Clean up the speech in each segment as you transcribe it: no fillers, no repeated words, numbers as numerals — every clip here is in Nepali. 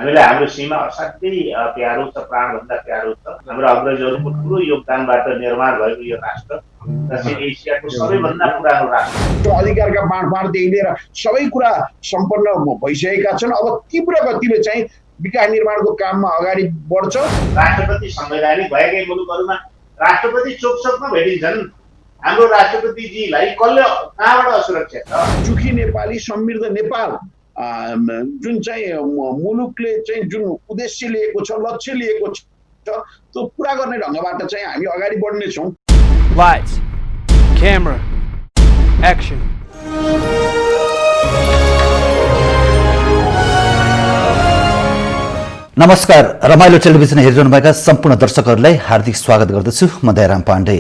हामीलाई हाम्रो सीमा असाध्यै प्यारो छ, प्राणभन्दा प्यारो छ। हाम्रो अग्रजहरूको ठुलो योगदानबाट निर्माण भएको यो राष्ट्र दक्षिण एसियाको सबैभन्दा पुरानो राष्ट्र। अधिकारका बाँडफाँडदेखि लिएर सबै कुरा सम्पन्न भइसकेका छन्। अब तीव्र गतिले चाहिँ विकास निर्माणको काममा अगाडि बढ्छ। राष्ट्रपति संवैधानिक भएकै मुलुकहरूमा राष्ट्रपति चोकचोकमा भेटिन्छन्। हाम्रो राष्ट्रपतिजीलाई कहाँबाट असुरक्षा छ? सुखी नेपाली, समृद्ध नेपाल जुन चाहिँ मुलुकले चाहिँ जुन उद्देश्य लिएको छ, लक्ष्य लिएको छ, त्यो पुरा गर्ने ढङ्गबाट चाहिँ हामी अगाडि बढ्नेछौँ। Lights, camera, action. नमस्कार, रमाइलो टेलिभिजन हेरिरहनुभएका सम्पूर्ण दर्शकहरूलाई हार्दिक स्वागत गर्दछु। म दयाराम पाण्डे।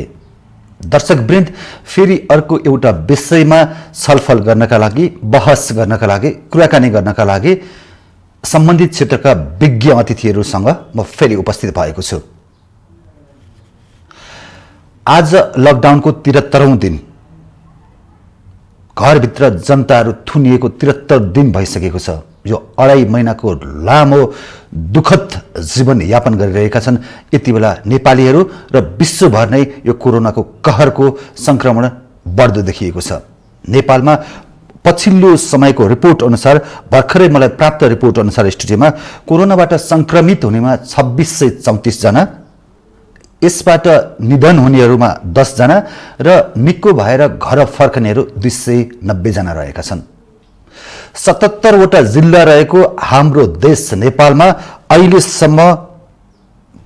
दर्शकवृन्द, फेरि अर्को एउटा विषयमा छलफल गर्नका लागि, बहस गर्नका लागि, कुराकानी गर्नका लागि सम्बन्धित क्षेत्रका विज्ञ अतिथिहरूसँग म फेरि उपस्थित भएको छु। आज लकडाउनको 73औं दिन, घरभित्र जनताहरू थुनिएको 73 दिन भइसकेको छ। यो 2.5 महिनाको लामो दुःखद जीवन यापन गरिरहेका छन् यति बेला नेपालीहरू र विश्वभर नै यो कोरोनाको कहरको संक्रमण बढ्दो देखिएको छ। नेपालमा पछिल्लो समयको रिपोर्ट अनुसार, भर्खरै मलाई प्राप्त रिपोर्ट अनुसार स्टुडियोमा कोरोनाबाट संक्रमित हुनेमा 2634 जना, यसबाट निधन हुनेहरूमा 10 जना र निको भएर घर फर्कनेहरू 290 जना रहेका छन्। 77 वटा जिल्ला रहेको हाम्रो देश नेपालमा अहिलेसम्म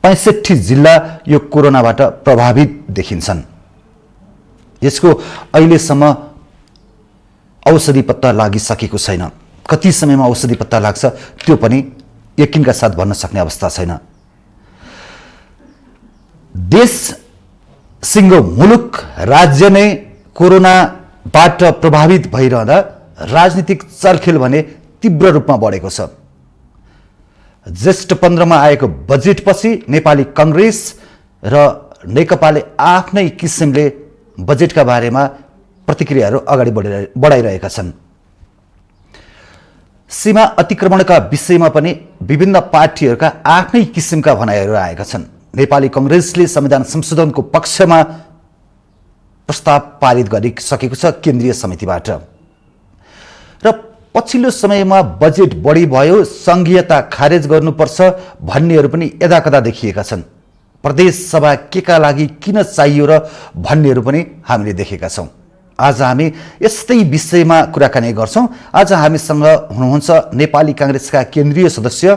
65 जिल्ला यो कोरोनाबाट प्रभावित देखिन्छन्। यसको अहिलेसम्म औषधि पत्ता लागिसकेको छैन। कति समयमा औषधि पत्ता लाग्छ त्यो पनि यकिनका साथ भन्न सक्ने अवस्था छैन। देश सिङ्गो मुलुक, राज्य नै कोरोनाबाट प्रभावित भइरहँदा राजनीतिक चलखेल भने तीव्र रूपमा बढेको छ। ज्येष्ठ 15 मा आएको बजेटपछि नेपाली कांग्रेस र नेकपाले आफ्नै किसिमले बजेटका बारेमा प्रतिक्रियाहरू अगाडि बढाइरहेका छन्। सीमा अतिक्रमणका विषयमा पनि विभिन्न पार्टीहरूका आफ्नै किसिमका भनाइहरू आएका छन्। नेपाली कांग्रेसले संविधान संशोधनको पक्षमा प्रस्ताव पारित गरिसकेको छ केन्द्रीय समितिबाट र पछिल्लो समयमा बजेट बढी भयो, संघीयता खारेज गर्नुपर्छ भन्नेहरू पनि यदाकदा देखिएका छन्। प्रदेश सभा केका लागि किन चाहियो र भन्नेहरू पनि हामीले देखेका छौँ। आज हामी यस्तै विषयमा कुराकानी गर्छौँ। आज हामीसँग हुनुहुन्छ नेपाली कांग्रेसका केन्द्रीय सदस्य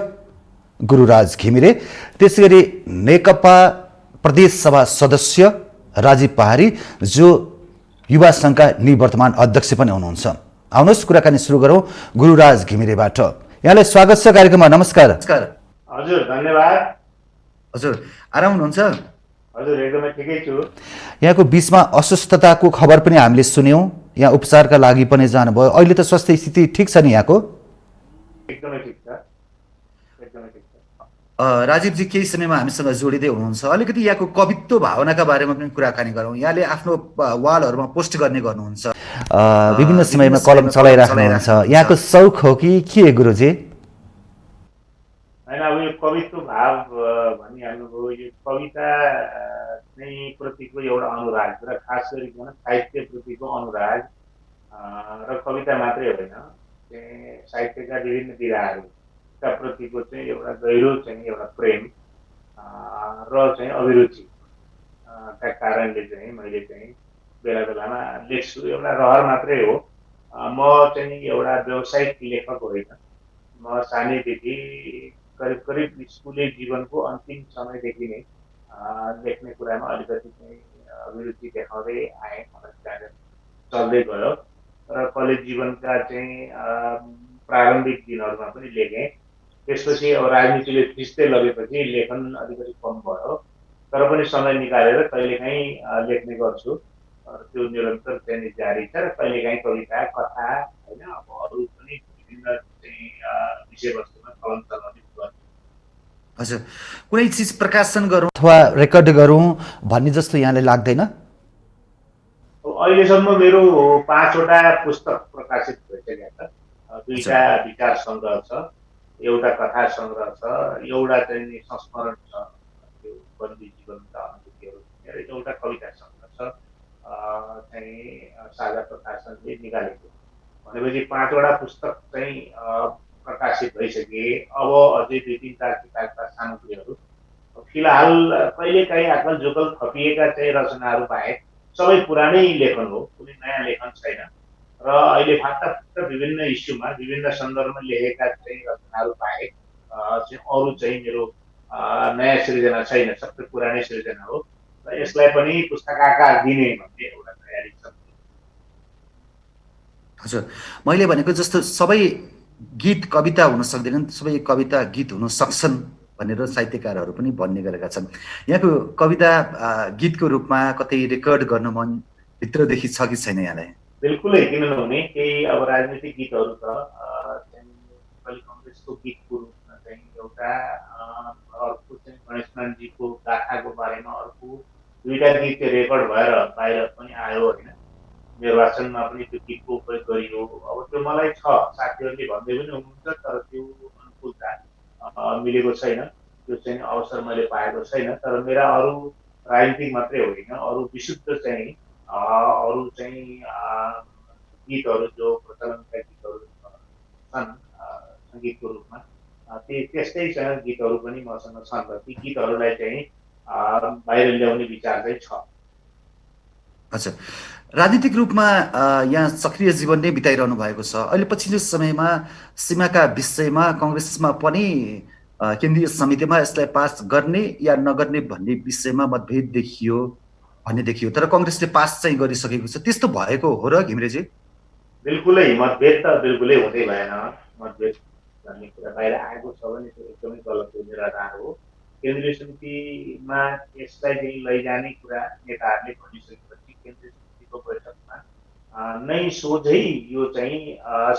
गुरुराज घिमिरे, त्यसैगरी नेकपा प्रदेश सभा सदस्य राजीव पहाडी, जो युवा संघका निवर्तमान अध्यक्ष पनि हुनुहुन्छ। आउनुहोस् कुराकानी सुरु गरौँ गुरुराज घिमिरेबाट। यहाँलाई स्वागत छ कार्यक्रममा। नमस्कार। हजुर, धन्यवाद। हजुर, आराम हुनुहुन्छ? हजुर, एकदमै ठिकै छु। यहाँको बीचमा अस्वस्थताको खबर पनि हामीले सुन्यौँ, यहाँ उपचारका लागि पनि जानुभयो। अहिले त स्वास्थ्य स्थिति ठिक छ नि यहाँको? एकदमै ठिक छ, एकदमै ठिक छ। राजीवजी केही समयमा हामीसँग जोडिँदै हुनुहुन्छ। अलिकति यहाँको कवित्व भावनाका बारेमा पनि कुराकानी गरौँ। यहाँले आफ्नो वालहरूमा पोस्ट गर्ने गर्नुहुन्छ, विभिन्न समयमा कलम चलाइराख्नुहुन्छ। यहाँको सौख हो कि के गुरुजी? होइन, अब यो कवित्व भाव भनिहाल्नुभयो। यो कविता चाहिँ प्रतिको एउटा अनुराग र खास गरिकन साहित्य प्रतिको अनुराग र कविता मात्रै होइन, साहित्यका विभिन्न विधाहरूका प्रतिको चाहिँ एउटा गहिरो चाहिँ एउटा प्रेम र चाहिँ अभिरुचिका कारणले चाहिँ मैले चाहिँ बेला बेलामा लेख्छु। एउटा रहर मात्रै हो। म चाहिँ एउटा व्यावसायिक लेखक होइन। म सानैदेखि करिब करिब स्कुले जीवनको अन्तिम समयदेखि नै लेख्ने कुरामा अलिकति चाहिँ अभिरुचि देखाउँदै आएँ। चल्दै गयो र कलेज जीवनका चाहिँ प्रारम्भिक दिनहरूमा पनि लेखेँ। त्यसपछि अब राजनीतिले थिच्दै लगेपछि लेखन अलिकति कम भयो, तर पनि समय निकालेर कहिलेकाहीँ लेख्ने गर्छु। त्यो निरन्तर चाहिँ जारी छ र कहिलेकाहीँ कविता, कथा होइन, अब अरू पनि विभिन्न चाहिँ विषयवस्तुमा कलम चलाउने गर्छु। हजुर, कुनै चिज प्रकाशन गरौँ अथवा रेकर्ड गरौँ भन्ने जस्तो यहाँले लाग्दैन? अहिलेसम्म मेरो 5 वटा पुस्तक प्रकाशित भइसकेका छ। 2टा विचार सङ्ग्रह छ, एउटा कथा सङ्ग्रह छ, एउटा चाहिँ नि संस्मरण छ, त्यो बन्दी जीवनका अनुभूतिहरू भनेर एउटा कविता सङ्ग्रह छ, चाहिँ साझा प्रकाशनले निकालेको। भनेपछि 5वटा पुस्तक चाहिँ प्रकाशित भइसके। अब अझै 2-3 किताबका सामग्रीहरू फिलहाल कहिलेकाहीँ आकल जोकल थपिएका चाहिँ रचनाहरू बाहेक सबै पुरानै लेखन हो, कुनै नयाँ लेखन छैन। र अहिले फाटाफुट्टा विभिन्न इस्युमा विभिन्न सन्दर्भमा लेखेका चाहिँ रचनाहरू बाहेक चाहिँ अरू चाहिँ मेरो नयाँ सृजना छैन, सबै पुरानै सृजना हो। र यसलाई पनि पुस्तकाकार दिने भन्ने एउटा तयारी छ। हजुर, मैले भनेको जस्तो सबै गीत कविता हुन सक्दैनन्, सबै कविता गीत हुन सक्छन् भनेर साहित्यकारहरू पनि भन्ने गरेका छन्। यहाँको कविता गीतको रूपमा कतै रेकर्ड गर्न मन भित्रदेखि छ कि छैन यहाँलाई? बिल्कुलै, किन नहुने। केही अब राजनीतिक गीतहरू त चाहिँ नेपाली कङ्ग्रेसको गीतको रूपमा चाहिँ एउटा, अर्को चाहिँ गणेशमानजीको गाथाको बारेमा अर्को, 2टा गीत रेकर्ड भएर बाहिर पनि आयो होइन। निर्वाचनमा पनि त्यो गीतको उपयोग गरियो। अब त्यो मलाई छ, साथीहरूले भन्दै पनि हुनुहुन्छ, तर त्यो अनुकूलता मिलेको छैन, त्यो चाहिँ अवसर मैले पाएको छैन। तर मेरा अरू राजनीतिक मात्रै होइन, अरू विशुद्ध चाहिँ अरू चाहिँ गीतहरू जो प्रचलनका गीतहरू छन् सङ्गीतको रूपमा, त्यस्तै चाहिँ गीतहरू पनि मसँग छन् र ती गीतहरूलाई चाहिँ बाहिर ल्याउने विचार चाहिँ छ। अच्छा, राजनीतिक रूपमा यहाँ सक्रिय जीवन नै बिताइरहनु भएको छ। अहिले पछिल्लो समयमा सीमाका विषयमा कङ्ग्रेसमा पनि केन्द्रीय समितिमा यसलाई पास गर्ने या नगर्ने भन्ने विषयमा मतभेद देखियो भन्ने देखियो, तर कङ्ग्रेसले पास चाहिँ गरिसकेको छ। त्यस्तो भएको हो र घिमिरेजी? बिल्कुलै, मतभेद त बिल्कुलै हुँदै भएन। मतभेद भन्ने कुरा बाहिर आएको छ भने त्यो एकदमै गलत हो, निराधार हो। केन्द्रीय समितिमा यसलाई चाहिँ लैजाने कुरा नेताहरूले भनिसकेपछि केन्द्रीय समितिको बैठकमा नै सोझै यो चाहिँ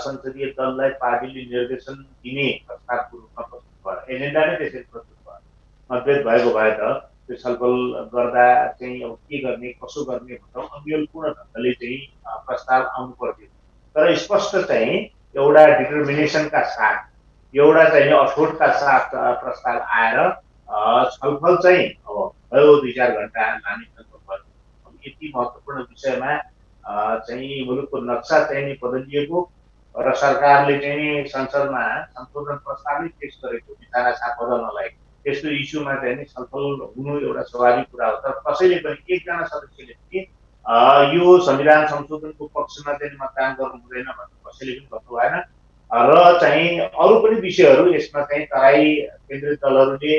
संसदीय दललाई पार्टीले निर्देशन दिने प्रस्तावको रूपमा प्रस्तुत भयो। एजेन्डा नै त्यसरी प्रस्तुत भयो। मतभेद भएको भए त त्यो छलफल गर्दा चाहिँ अब के गर्ने कसो गर्ने भन्दा अन्यलपूर्ण ढङ्गले चाहिँ प्रस्ताव आउनु पर्थ्यो। तर स्पष्ट चाहिँ एउटा डिटर्मिनेसनका साथ, एउटा चाहिँ अठोटका साथ प्रस्ताव आएर छलफल चाहिँ अब भयो 2-4 घन्टा लाने छलफल भयो। यति महत्त्वपूर्ण विषयमा चाहिँ मुलुकको नक्सा चाहिँ नि बदलिएको र सरकारले चाहिँ संसदमा संशोधन प्रस्तावै पेश गरेको विचारा साथ बदल्नलाई, त्यस्तो इस्युमा चाहिँ नि छलफल हुनु एउटा स्वाभाविक कुरा हो। तर कसैले पनि, एकजना सदस्यले पनि यो संविधान संशोधनको पक्षमा चाहिँ मतदान गर्नु हुँदैन भन्ने कसैले पनि भन्नु भएन। र चाहिँ अरू पनि विषयहरू यसमा चाहिँ तराई केन्द्रीय दलहरूले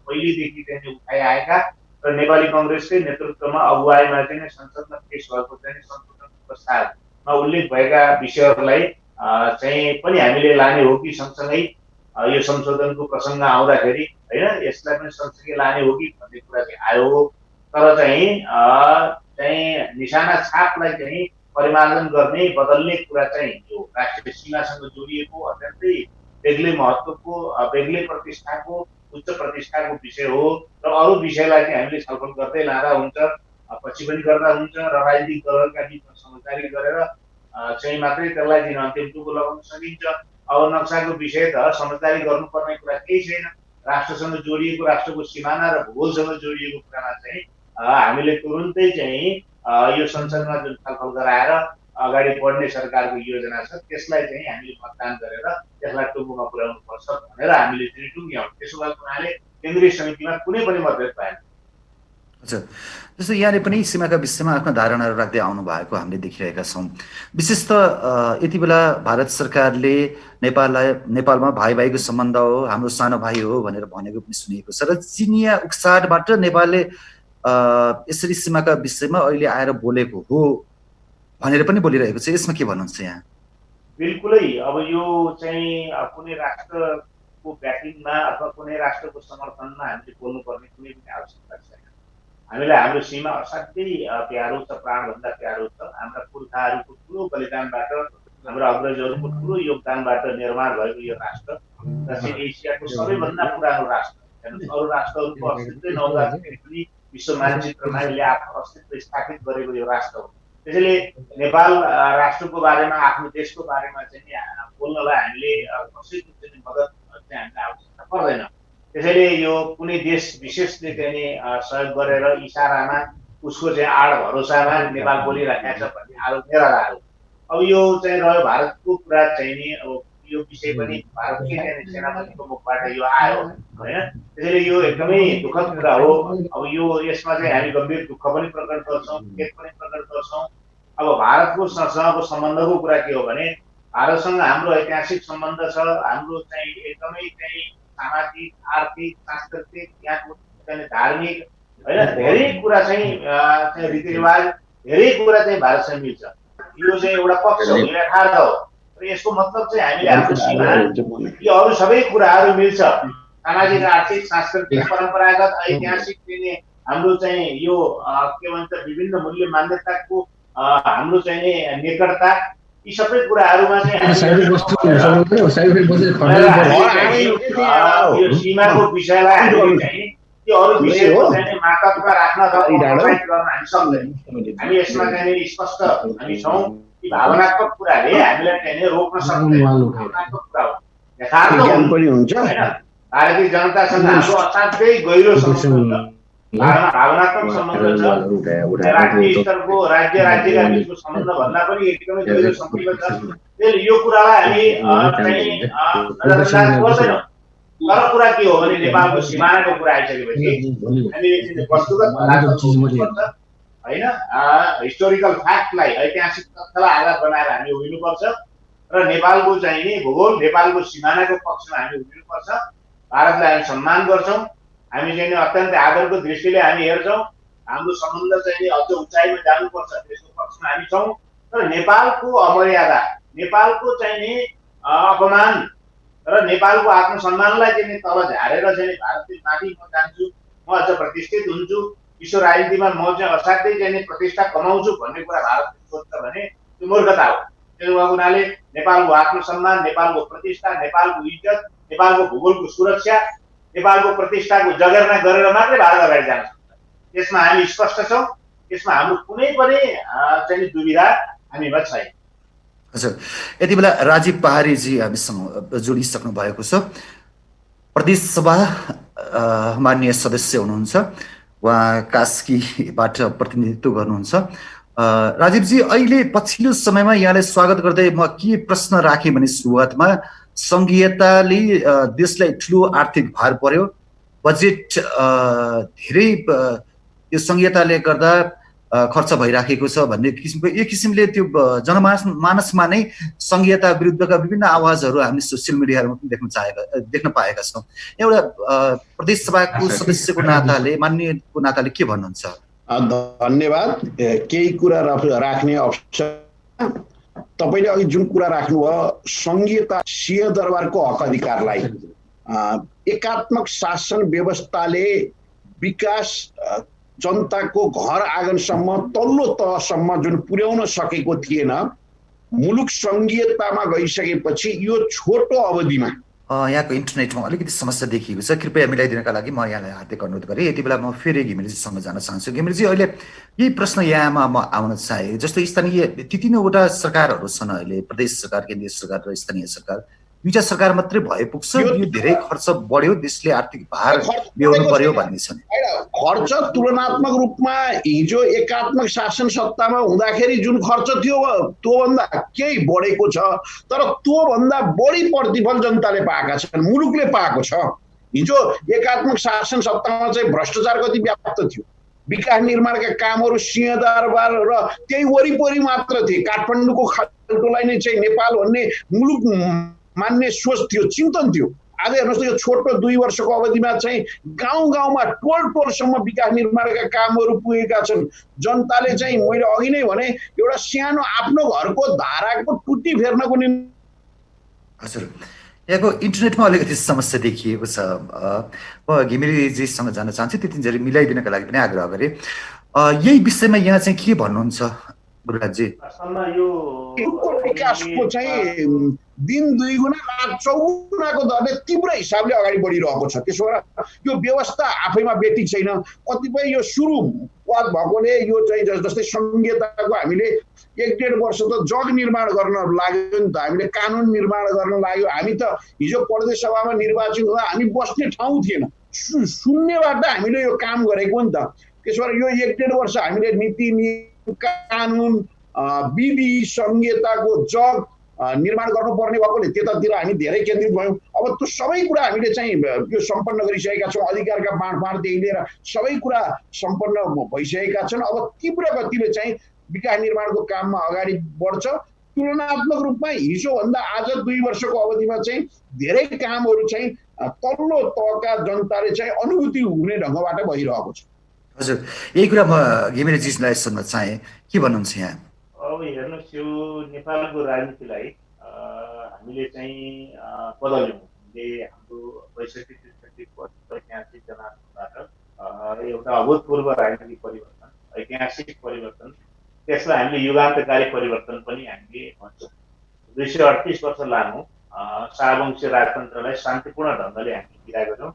पहिलेदेखि चाहिँ उठाइआएका र नेपाली कङ्ग्रेसकै नेतृत्वमा अगुवाईमा चाहिँ संसदमा पेश भएको चाहिँ संशोधन प्रस्तावमा उल्लेख भएका विषयहरूलाई चाहिँ पनि हामीले लाने हो कि सँगसँगै यो संशोधनको प्रसङ्ग आउँदाखेरि होइन यसलाई पनि सँगसँगै लाने हो कि भन्ने कुरा चाहिँ आयो। तर चाहिँ निशाना छापलाई चाहिँ परिमार्जन गर्ने बदल्ने कुरा चाहिँ यो राष्ट्रिय सीमासँग जोडिएको अत्यन्तै बेग्लै महत्त्वको, बेग्लै प्रतिष्ठाको, उच्च प्रतिष्ठाको विषय हो। र अरू विषयलाई चाहिँ हामीले छलफल गर्दै लाँदा हुन्छ, पछि पनि गर्दा हुन्छ र राजनीतिक दलहरूका बिचमा समझदारी गरेर चाहिँ मात्रै त्यसलाई चाहिँ अन्तिम टुङ्गो लगाउन सकिन्छ। अब नक्साको विषय त समझदारी गर्नुपर्ने कुरा केही छैन। राष्ट्रसँग जोडिएको, राष्ट्रको सिमाना र भूगोलसँग जोडिएको कुरामा चाहिँ हामीले तुरुन्तै चाहिँ यो संसदमा जुन छलफल गराएर अगाडि बढ्ने सरकारको योजना छ त्यसलाई चाहिँ हामीले मतदान गरेर त्यसलाई टुङ्गोमा पुर्याउनु पर्छ भनेर हामीले चाहिँ टुङ्ग्यौँ। त्यसो भएको हुनाले केन्द्रीय समितिमा कुनै पनि मतभेद भएन। अच्छा, जस्तो यहाँले पनि सीमाका विषयमा आफ्ना धारणाहरू राख्दै आउनु भएको हामीले देखिरहेका छौँ। विशेष त यति बेला भारत सरकारले नेपालमा भाइ भाइको सम्बन्ध हो, हाम्रो सानो भाइ हो भनेर भनेको पनि सुनिएको छ र चिनिया उक्साडबाट नेपालले यसरी सीमाका विषयमा अहिले आएर बोलेको हो भनेर पनि बोलिरहेको छ। यसमा के भन्नुहुन्छ यहाँ? बिल्कुलै, अब यो चाहिँ कुनै राष्ट्रको ब्याकिङमा अथवा कुनै राष्ट्रको समर्थनमा हामीले बोल्नुपर्ने कुनै पनि आवश्यकता छैन। हामीलाई हाम्रो सीमा असाध्यै प्यारो छ, प्राणभन्दा प्यारो छ। हाम्रा पुर्खाहरूको ठुलो बलिदानबाट, हाम्रो अग्रजहरूको ठुलो योगदानबाट निर्माण भएको यो राष्ट्र दक्षिण एसियाको सबैभन्दा पुरानो राष्ट्र। अरू राष्ट्रहरूको अस्तित्वै नहुँदा पनि विश्व मानचित्रमा यसले आफ्नो अस्तित्व स्थापित गरेको यो राष्ट्र हो। त्यसैले नेपाल राष्ट्रको बारेमा, आफ्नो देशको बारेमा चाहिँ बोल्नलाई हामीले कसैको चाहिँ मद्दत चाहिँ हामीलाई आवश्यकता पर्दैन। त्यसैले यो कुनै देश विशेषले चाहिँ नि सहयोग गरेर इसारामा उसको चाहिँ आड भरोसामा नेपाल बोलिराखेको छ भन्ने आरोप मेरा लाग्यो। अब यो चाहिँ रह्यो भारतको कुरा चाहिँ नि अब यो विषय पनि भारतकै चाहिँ सेनापतिको मुखबाट यो आयो होइन। त्यसैले यो एकदमै दुःखद कुरा हो। अब यो यसमा चाहिँ हामी गम्भीर दुःख पनि प्रकट गर्छौँ, खेद पनि प्रकट गर्छौँ। अब भारतको सँगको सम्बन्धको कुरा के हो भने भारतसँग हाम्रो ऐतिहासिक सम्बन्ध छ, हाम्रो चाहिँ एकदमै चाहिँ सामाजिक, आर्थिक, सांस्कृतिक, यहाँको चाहिँ धार्मिक होइन धेरै कुरा चाहिँ रीतिरिवाज धेरै कुरा चाहिँ भारतसँग मिल्छ। यो चाहिँ एउटा पक्ष हो, यथार्थ हो। र यसको मतलब चाहिँ हामीले हाम्रो सीमा यो अरू सबै कुराहरू मिल्छ, सामाजिक, आर्थिक, सांस्कृतिक, परम्परागत, ऐतिहासिक चाहिँ हाम्रो चाहिँ यो के भन्छ विभिन्न मूल्य मान्यताको हाम्रो चाहिँ निकटता यी सबै कुराहरूमा चाहिँ यो सीमाको विषयलाई हामीले चाहिँ यो अरू विषयको चाहिँ मातहतमा राख्न गर्न हामी सक्दैनौँ। हामी यसमा चाहिँ स्पष्ट हामी छौँ कि भावनात्मक कुराले हामीलाई चाहिँ रोक्न सक्दैन। भावनात्मक कुरा हो, यथार्थ हुन्छ होइन। भारतीय जनतासँग हाम्रो असाध्यै गहिरो सम्बन्ध, भावनात्मक सम्बन्ध छ। राष्ट्रिय स्तरको राज्यका बिचको सम्बन्ध भन्दा पनि एकदमै गहिरो सम्बन्ध छ। त्यसैले यो कुरालाई हामी नजरअन्दाज गर्दैनौँ। तर कुरा के हो भने नेपालको सिमानाको कुरा आइसकेपछि हामीले वस्तुगत होइन हिस्टोरिकल फ्याक्टलाई, ऐतिहासिक तथ्यलाई आधार बनाएर हामी उभिनुपर्छ र नेपालको चाहिँ नि भूगोल, नेपालको सिमानाको पक्षमा हामी उभिनुपर्छ। भारतलाई हामी सम्मान गर्छौँ, हामी चाहिँ अत्यन्त आदरको दृष्टिले हामी हेर्छौँ। हाम्रो सम्बन्ध चाहिँ अझ उचाइमा जानुपर्छ त्यसको पक्षमा हामी छौँ। तर नेपालको अमर्यादा, नेपालको चाहिँ नि अपमान र नेपालको आत्मसम्मानलाई चाहिँ तल झारेर चाहिँ भारतले माथि म जान्छु, म अझ प्रतिष्ठित हुन्छु, विश्व राजनीतिमा म चाहिँ असाध्यै चाहिँ प्रतिष्ठा कमाउँछु भन्ने कुरा भारतले सोच्छ भने त्यो मूर्खता हो। त्यसो भएको हुनाले नेपालको आत्मसम्मान, नेपालको प्रतिष्ठा, नेपालको इज्जत, नेपालको भूगोलको सुरक्षा, नेपालको प्रतिष्ठाको जगेर्ना गरेर मात्रै भारत अगाडि जान सक्छ। यसमा हामी स्पष्ट छौँ, यसमा हाम्रो कुनै पनि चाहिँ दुविधा हामीमा छैन। हजुर, यति बेला राजीव पहाडीजी हामीसँग जोडिसक्नु भएको छ। प्रदेश सभा माननीय सदस्य हुनुहुन्छ, उहाँ कास्कीबाट प्रतिनिधित्व गर्नुहुन्छ। राजीवजी, अहिले पछिल्लो समयमा यहाँलाई स्वागत गर्दै म के प्रश्न राखेँ भने सुरुवातमा सङ्घीयताले देशलाई ठुलो आर्थिक भार पर्यो, बजेट धेरै यो सङ्घीयताले गर्दा खर्च भइराखेको छ भन्ने किसिमको एक किसिमले त्यो जनमानसमा नै सङ्घीयता विरुद्धका विभिन्न आवाजहरू हामीले सोसियल मिडियामा पनि देख्न पाएका छौँ। एउटा प्रदेश सभाको सदस्यको नाताले, माननीयको नाताले के भन्नुहुन्छ? धन्यवाद। केही कुरा राख्ने अवसर, तपाईँले अघि जुन कुरा राख्नुभयो सङ्घीयता सिंहदरबारको हक अधिकारलाई एकात्मक शासन व्यवस्थाले विकास जनताको घर आँगनसम्म तल्लो तहसम्म जुन पुर्याउन सकेको थिएन, मुलुक सङ्घीयतामा गइसकेपछि यो छोटो अवधिमा यहाँको इन्टरनेटमा अलिकति समस्या देखिएको छ, कृपया मिलाइदिनका लागि म यहाँलाई हार्दिक अनुरोध गरेँ। यति बेला म फेरि घिमिरेजीसँग जान चाहन्छु। घिमिरेजी, अहिले यही प्रश्न यहाँमा म आउन चाहे, जस्तो स्थानीय 3-3वटा सरकारहरू छन् अहिले, प्रदेश सरकार, केन्द्रीय सरकार र स्थानीय सरकार। दुईटा सरकार मात्रै भए पुग्छ, यो धेरै खर्च बढ्यो, देशले आर्थिक भार बेहोर्नु पर्यो भन्ने छ। खर्च तुलनात्मक रूपमा हिजो एकात्मक शासन सत्तामा हुँदाखेरि जुन खर्च थियो त्योभन्दा केही बढेको छ, तर त्योभन्दा बढी प्रतिफल जनताले पाएका छन्, मुलुकले पाएको छ। हिजो एकात्मक शासन सत्तामा चाहिँ भ्रष्टाचार कति व्याप्त थियो, विकास निर्माणका कामहरू सिंहदरबार र त्यही वरिपरि मात्र थिए। काठमाडौँको खाल्टोलाई नै चाहिँ नेपाल भन्ने मुलुक मान्ने सोच थियो, चिन्तन थियो। आज हेर्नुहोस् त यो छोटो 2 वर्षको अवधिमा चाहिँ गाउँ गाउँमा टोलसम्म विकास निर्माणका कामहरू पुगेका छन्। जनताले चाहिँ मैले अघि नै भने एउटा सानो आफ्नो घरको धाराको टुटी फेर्नको निम्ति। हजुर, यहाँको इन्टरनेटमा अलिकति समस्या देखिएको छ। म घिमिरेजीसँग जान चाहन्छु, त्यतिन्जेल मिलाइदिनका लागि पनि आग्रह गरेँ। यही विषयमा यहाँ चाहिँ के भन्नुहुन्छ गुरुराजजी? विकासको चाहिँ दिन 2 गुणा रात 4 गुणाको दरले तीव्र हिसाबले अगाडि बढिरहेको छ। त्यसो भएर यो व्यवस्था आफैमा बेटी छैन। कतिपय यो सुरुवात भएकोले यो चाहिँ जस्तै सङ्घीयताको हामीले 1.5 वर्ष त जग निर्माण गर्न लाग्यो नि त, हामीले कानुन निर्माण गर्न लाग्यो। हामी त हिजो प्रदेश सभामा निर्वाचित हुँदा हामी बस्ने ठाउँ थिएन, शून्यबाट हामीले यो काम गरेको नि त। त्यसो भएर यो 1.5 वर्ष हामीले नीति नियम कानुन विधि संहिताको जग निर्माण गर्नुपर्ने भएकोले त्यतातिर हामी धेरै केन्द्रित भयौँ। अब त्यो सबै कुरा हामीले चाहिँ यो सम्पन्न गरिसकेका छौँ, अधिकारका बाँडफाँडदेखि लिएर सबै कुरा सम्पन्न भइसकेका छन्। अब तीव्र गतिले चाहिँ विकास निर्माणको काममा अगाडि बढ्छ। तुलनात्मक रूपमा हिजोभन्दा आज 2 वर्षको अवधिमा चाहिँ धेरै कामहरू चाहिँ तल्लो तहका जनताले चाहिँ अनुभूति हुने ढङ्गबाट भइरहेको छ। हजुर, यही कुरा म घिमिरेजीलाई सोध्न चाहे, के भन्नुहुन्छ यहाँ? अब हेर्नुहोस्, यो नेपालको राजनीतिलाई हामीले चाहिँ बदल्यौँ। हामीले हाम्रो 65-63 ऐतिहासिक जनादेशबाट एउटा अभूतपूर्व राजनीतिक परिवर्तन, ऐतिहासिक परिवर्तन, त्यसलाई हामीले युगान्तकारी परिवर्तन पनि हामीले भन्छौँ। 238 वर्ष लामो शाहवंशीय राजतन्त्रलाई शान्तिपूर्ण ढङ्गले हामीले विदा गऱ्यौँ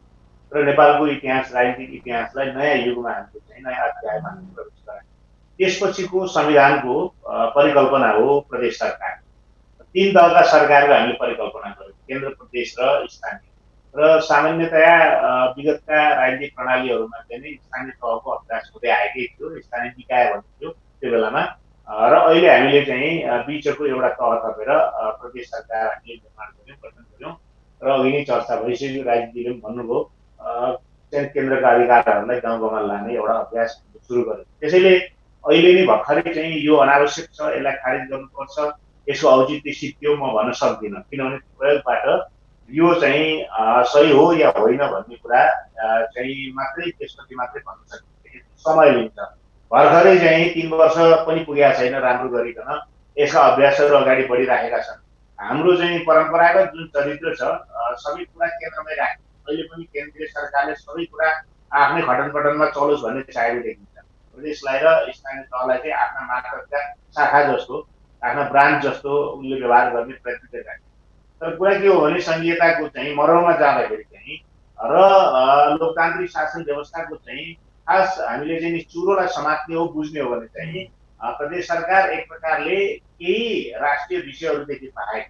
र नेपालको इतिहास, राजनीतिक इतिहासलाई नयाँ युगमा हामीले चाहिँ नयाँ अध्यायमा हामीले प्रवेश गरायौँ। त्यसपछिको संविधानको परिकल्पना हो प्रदेश सरकार। 3 तहका सरकारको हामीले परिकल्पना गर्यौँ, केन्द्र, प्रदेश र स्थानीय। र सामान्यतया विगतका राजनीतिक प्रणालीहरूमा चाहिँ नै स्थानीय तहको अभ्यास हुँदै आएकै थियो, स्थानीय निकाय भन्थ्यो त्यो बेलामा। र अहिले हामीले चाहिँ बिचको एउटा तह थपेर प्रदेश सरकार हामीले निर्माण गऱ्यौँ, गठन गऱ्यौँ। र अघि नै चर्चा भइसक्यो, राजनीतिले पनि भन्नुभयो, चाहिँ केन्द्रका अधिकारहरूलाई गाउँ गाउँमा लाने एउटा अभ्यास सुरु गर्यो। त्यसैले अहिले नै भर्खरै चाहिँ यो अनावश्यक छ, यसलाई खारिज गर्नुपर्छ, यसको औचित्य सिद्धियो म भन्न सक्दिनँ। किनभने प्रयोगबाट यो चाहिँ सही हो या होइन भन्ने कुरा चाहिँ मात्रै त्यसपछि मात्रै भन्न सकिन्छ, समय लिन्छ। भर्खरै चाहिँ 3 वर्ष पनि पुगेका छैन राम्रो गरिकन यसका अभ्यासहरू अगाडि बढिराखेका छन्। हाम्रो चाहिँ परम्परागत जुन चरित्र छ, सबै कुरा केन्द्रमै राख्ने, अहिले पनि केन्द्रीय सरकारले सबै कुरा आफ्नै खटनपटनमा चलोस् भन्ने चाहेको देखिन्छ। प्रदेशलाई र स्थानीय तहलाई चाहिँ आफ्ना मार्फतका शाखा जस्तो, आफ्ना ब्रान्च जस्तो उनले व्यवहार गर्ने प्रयत्न गरिरहेको छ। तर कुरा के हो भने संहिताको चाहिँ मरौमा जाँदाखेरि चाहिँ र लोकतान्त्रिक शासन व्यवस्थाको चाहिँ खास हामीले चाहिँ चुरोलाई समात्ने हो, बुझ्ने हो भने चाहिँ प्रदेश सरकार एक प्रकारले केही राष्ट्रिय विषयहरूदेखि बाहेक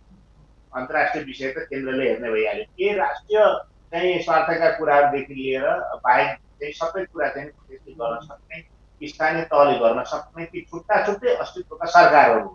अन्तर्राष्ट्रिय विषय त केन्द्रले हेर्ने भइहाल्यो, केही राष्ट्रिय चाहिँ स्वार्थका कुराहरूदेखि लिएर बाहेक चाहिँ सबै कुरा चाहिँ प्रदेशले गर्न सक्ने, स्थानीय तहले गर्न सक्ने ती छुट्टा छुट्टै अस्तित्वका सरकारहरू,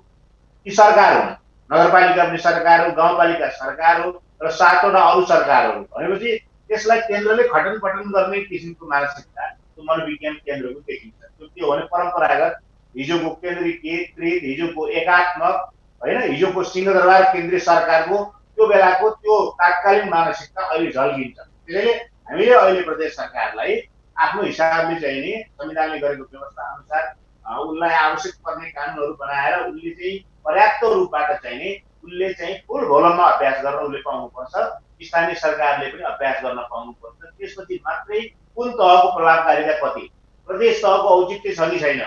ती सरकार हुन्। नगरपालिका पनि सरकार हो, गाउँपालिका सरकार हो र 7वटा अरू सरकारहरू भनेपछि त्यसलाई केन्द्रले खटन पटन गर्ने किसिमको मानसिकता त्यो मनोविज्ञान केन्द्रको देखिन्छ। त्यो के हो भने परम्परागत हिजोको केन्द्रीकृत, हिजोको एकात्मक होइन, हिजोको सिंहदरबार केन्द्रीय सरकारको त्यो बेलाको त्यो तात्कालीन मानसिकता अहिले झल्किन्छ। त्यसैले हामीले अहिले प्रदेश सरकारलाई आफ्नो हिसाबले चाहिँ नि संविधानले गरेको व्यवस्था अनुसार उनलाई आवश्यक पर्ने कानुनहरू बनाएर उनले चाहिँ पर्याप्त रूपबाट चाहिँ नि उनले चाहिँ फुल भोलममा अभ्यास गर्न उनले पाउनुपर्छ, स्थानीय सरकारले पनि अभ्यास गर्न पाउनुपर्छ। त्यसपछि मात्रै कुन तहको प्रभावकारिता कति, प्रदेश तहको औचित्य छ कि छैन,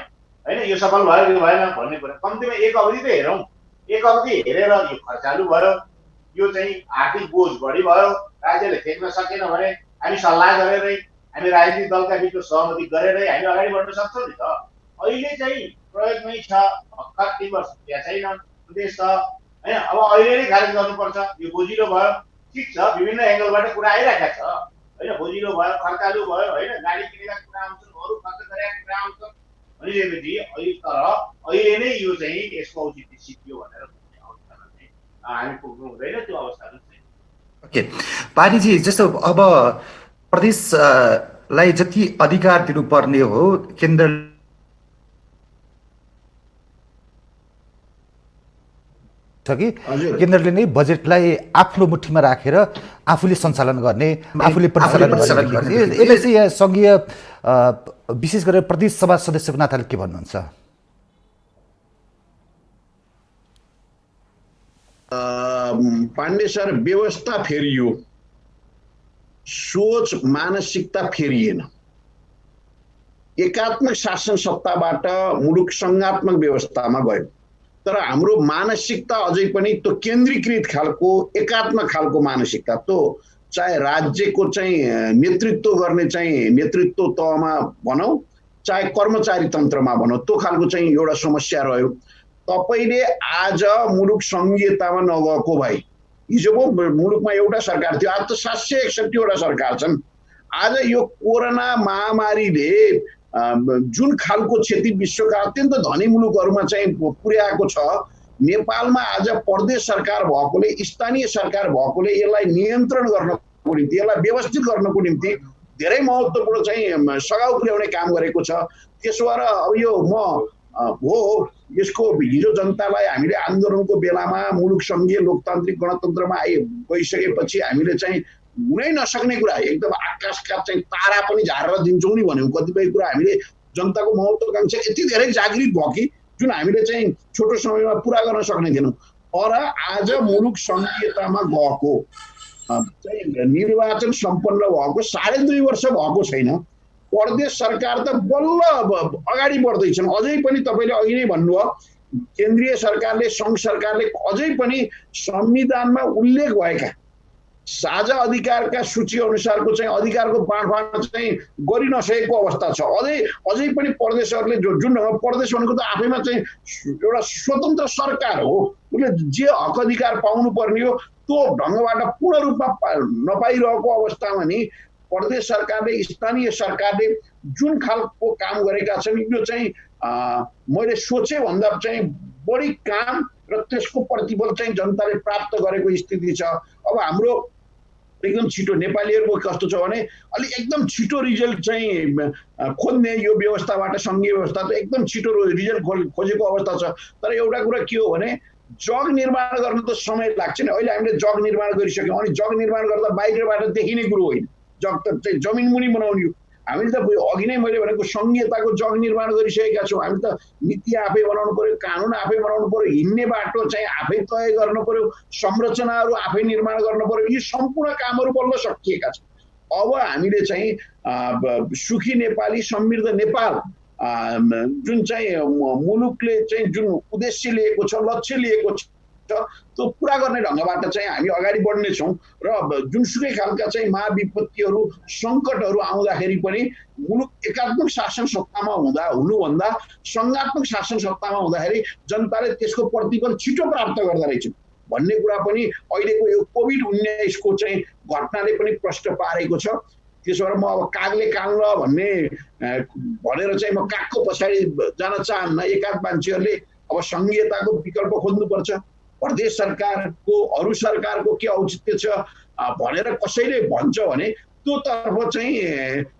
होइन, यो सफल भयो कि भएन भन्ने कुरा कम्तीमा एक अवधि त हेरौँ। एक अवधि हेरेर यो खर्चालु भयो, यो चाहिँ आर्थिक बोझ बढी भयो, राज्यले फेक्न सकेन भने हामी सल्लाह गरेरै, हामी राजनीतिक दलका बिचको सहमति गरेरै हामी अगाडि बढ्न सक्छौँ नि त। अहिले चाहिँ प्रयोगमै छ, भर्खर 3 वर्ष पुगेका छैन प्रदेश त, होइन। अब अहिले नै खारेज गर्नुपर्छ, यो बोजिलो भयो, ठिक छ, विभिन्न एङ्गलबाट कुरा आइरहेका छ, होइन, बोजिलो भयो, खर्चालु भयो, होइन, गाडी किनेका कुरा आउँछन्, अरू खर्च गरेका कुरा आउँछन् भनिसकेपछि अहिले नै यो चाहिँ यसको औचित्य सिद्धियो भनेर भन्ने अवस्थामा चाहिँ हामी पुग्नु हुँदैन, त्यो अवस्थामा चाहिँ। ओके पानीजी, जस्तो अब प्रदेशलाई जति अधिकार दिनुपर्ने हो केन्द्र छ कि केन्द्रले नै बजेटलाई आफ्नो मुठीमा राखेर आफूले सञ्चालन गर्ने, आफूले परिचालन गर्ने, यसले चाहिँ यहाँ सङ्घीय विशेष गरेर प्रदेश सभा सदस्यको नाताले के भन्नुहुन्छ? पाण्डे सर, व्यवस्था फेरियो, सोच मानसिकता फेरिएन। एकात्मक शासन सत्ताबाट मुलुक सङ्घात्मक व्यवस्थामा गयो, तर हाम्रो मानसिकता अझै पनि त्यो केन्द्रीकृत खालको एकात्मक खालको मानसिकता, त्यो चाहे राज्यको चाहिँ नेतृत्व गर्ने चाहिँ नेतृत्व तहमा भनौँ, चाहे कर्मचारी तन्त्रमा भनौँ, त्यो खालको चाहिँ एउटा समस्या रह्यो। तपाईले आज मुलुक संघीयतामा नगएको भए हिजोको मुलुकमा एउटा सरकार थियो, आज त 761 वटा सरकार छन्। आज यो कोरोना महामारीले जुन खालको क्षति विश्वका अत्यन्त धनी मुलुकहरूमा चाहिँ पुर्याएको छ, नेपालमा आज प्रदेश सरकार भएकोले, स्थानीय सरकार भएकोले यसलाई नियन्त्रण गर्नको निम्ति, यसलाई व्यवस्थित गर्नको निम्ति धेरै महत्त्वपूर्ण चाहिँ सघाउ पुर्याउने काम गरेको छ। त्यसो भएर अब यो हो यसको हिजो जनतालाई हामीले आन्दोलनको बेलामा मुलुक संघीय लोकतान्त्रिक गणतन्त्रमा गइसकेपछि हामीले चाहिँ हुनै नसक्ने कुरा, एकदम आकाशका चाहिँ तारा पनि झारेर दिन्छौँ नि भन्यौँ। कतिपय कुरा हामीले जनताको महत्त्वाकांक्षा यति धेरै जागृत भयो कि जुन हामीले चाहिँ छोटो समयमा पुरा गर्न सक्ने थिएनौँ। तर आज मुलुक संघीयतामा गएको चाहिँ निर्वाचन सम्पन्न भएको 2.5 वर्ष भएको छैन। प्रदेश सरकार त बल्ल अगाडि बढ्दैछन्। अझै पनि तपाईँले अघि नै भन्नुभयो, केन्द्रीय सरकारले, सङ्घ सरकारले अझै पनि संविधानमा उल्लेख भएका साझा अधिकारका सूची अनुसारको चाहिँ अधिकारको बाँडफाँड चाहिँ गरि नसकेको अवस्था छ। अझै पनि प्रदेशहरूले जुन प्रदेश भनेको त आफैमा चाहिँ एउटा स्वतन्त्र सरकार हो, उसले जे हक अधिकार पाउनु पर्ने हो त्यो ढङ्गबाट पूर्ण रूपमा नपाइरहेको अवस्थामा नि प्रदेश सरकारले, स्थानीय सरकारले जुन खालको काम गरेका छन्, यो चाहिँ मैले सोचे भन्दा चाहिँ बढी काम र त्यसको प्रतिफल चाहिँ जनताले प्राप्त गरेको स्थिति छ। अब हाम्रो एकदम छिटो नेपालीहरूको कस्तो छ भने अलि एकदम छिटो रिजल्ट चाहिँ खोज्ने यो व्यवस्थाबाट, सङ्घीय व्यवस्था त एकदम छिटो रिजल्ट खोजेको अवस्था छ। तर एउटा कुरा के हो भने जग निर्माण गर्न त समय लाग्छ नि। अहिले हामीले जग निर्माण गरिसक्यौँ, अनि जग निर्माण गर्दा बाहिरबाट देखिने कुरो होइन, जग त चाहिँ जमिन मुनि बनाउने हो। हामीले त अघि नै मैले भनेको संघीयताको जग निर्माण गरिसकेका छौँ। हामी त नीति आफै बनाउनु पर्यो, कानुन आफै बनाउनु पर्यो, हिँड्ने बाटो चाहिँ आफै तय गर्नु पर्यो, संरचनाहरू आफै निर्माण गर्नु पर्यो। यी सम्पूर्ण कामहरू बल्ल सकिएका छन्। अब हामीले चाहिँ सुखी नेपाली, समृद्ध नेपाल जुन चाहिँ मुलुकले चाहिँ जुन उद्देश्य लिएको छ, लक्ष्य लिएको छ, त्यो पुरा गर्ने ढङ्गबाट चाहिँ हामी अगाडि बढ्नेछौँ। र जुनसुकै खालका चाहिँ महाविपत्तिहरू, सङ्कटहरू आउँदाखेरि पनि मुलुक एकात्मक शासन सत्तामा हुनुभन्दा सङ्घात्मक शासन सत्तामा हुँदाखेरि जनताले त्यसको प्रतिफल छिटो प्राप्त गर्दो रहेछन् भन्ने कुरा पनि अहिलेको यो कोभिड-19 को चाहिँ घटनाले पनि प्रष्ट पारेको छ। त्यसो भएर म अब कागले कान्ल भनेर चाहिँ म कागको पछाडि जान चाहन्न। एकाध मान्छेहरूले अब सङ्घीयताको विकल्प खोज्नुपर्छ। प्रदेश सरकारको, अरू सरकारको के औचित्य छ भनेर कसैले भन्छ भने त्यो तर्फ चाहिँ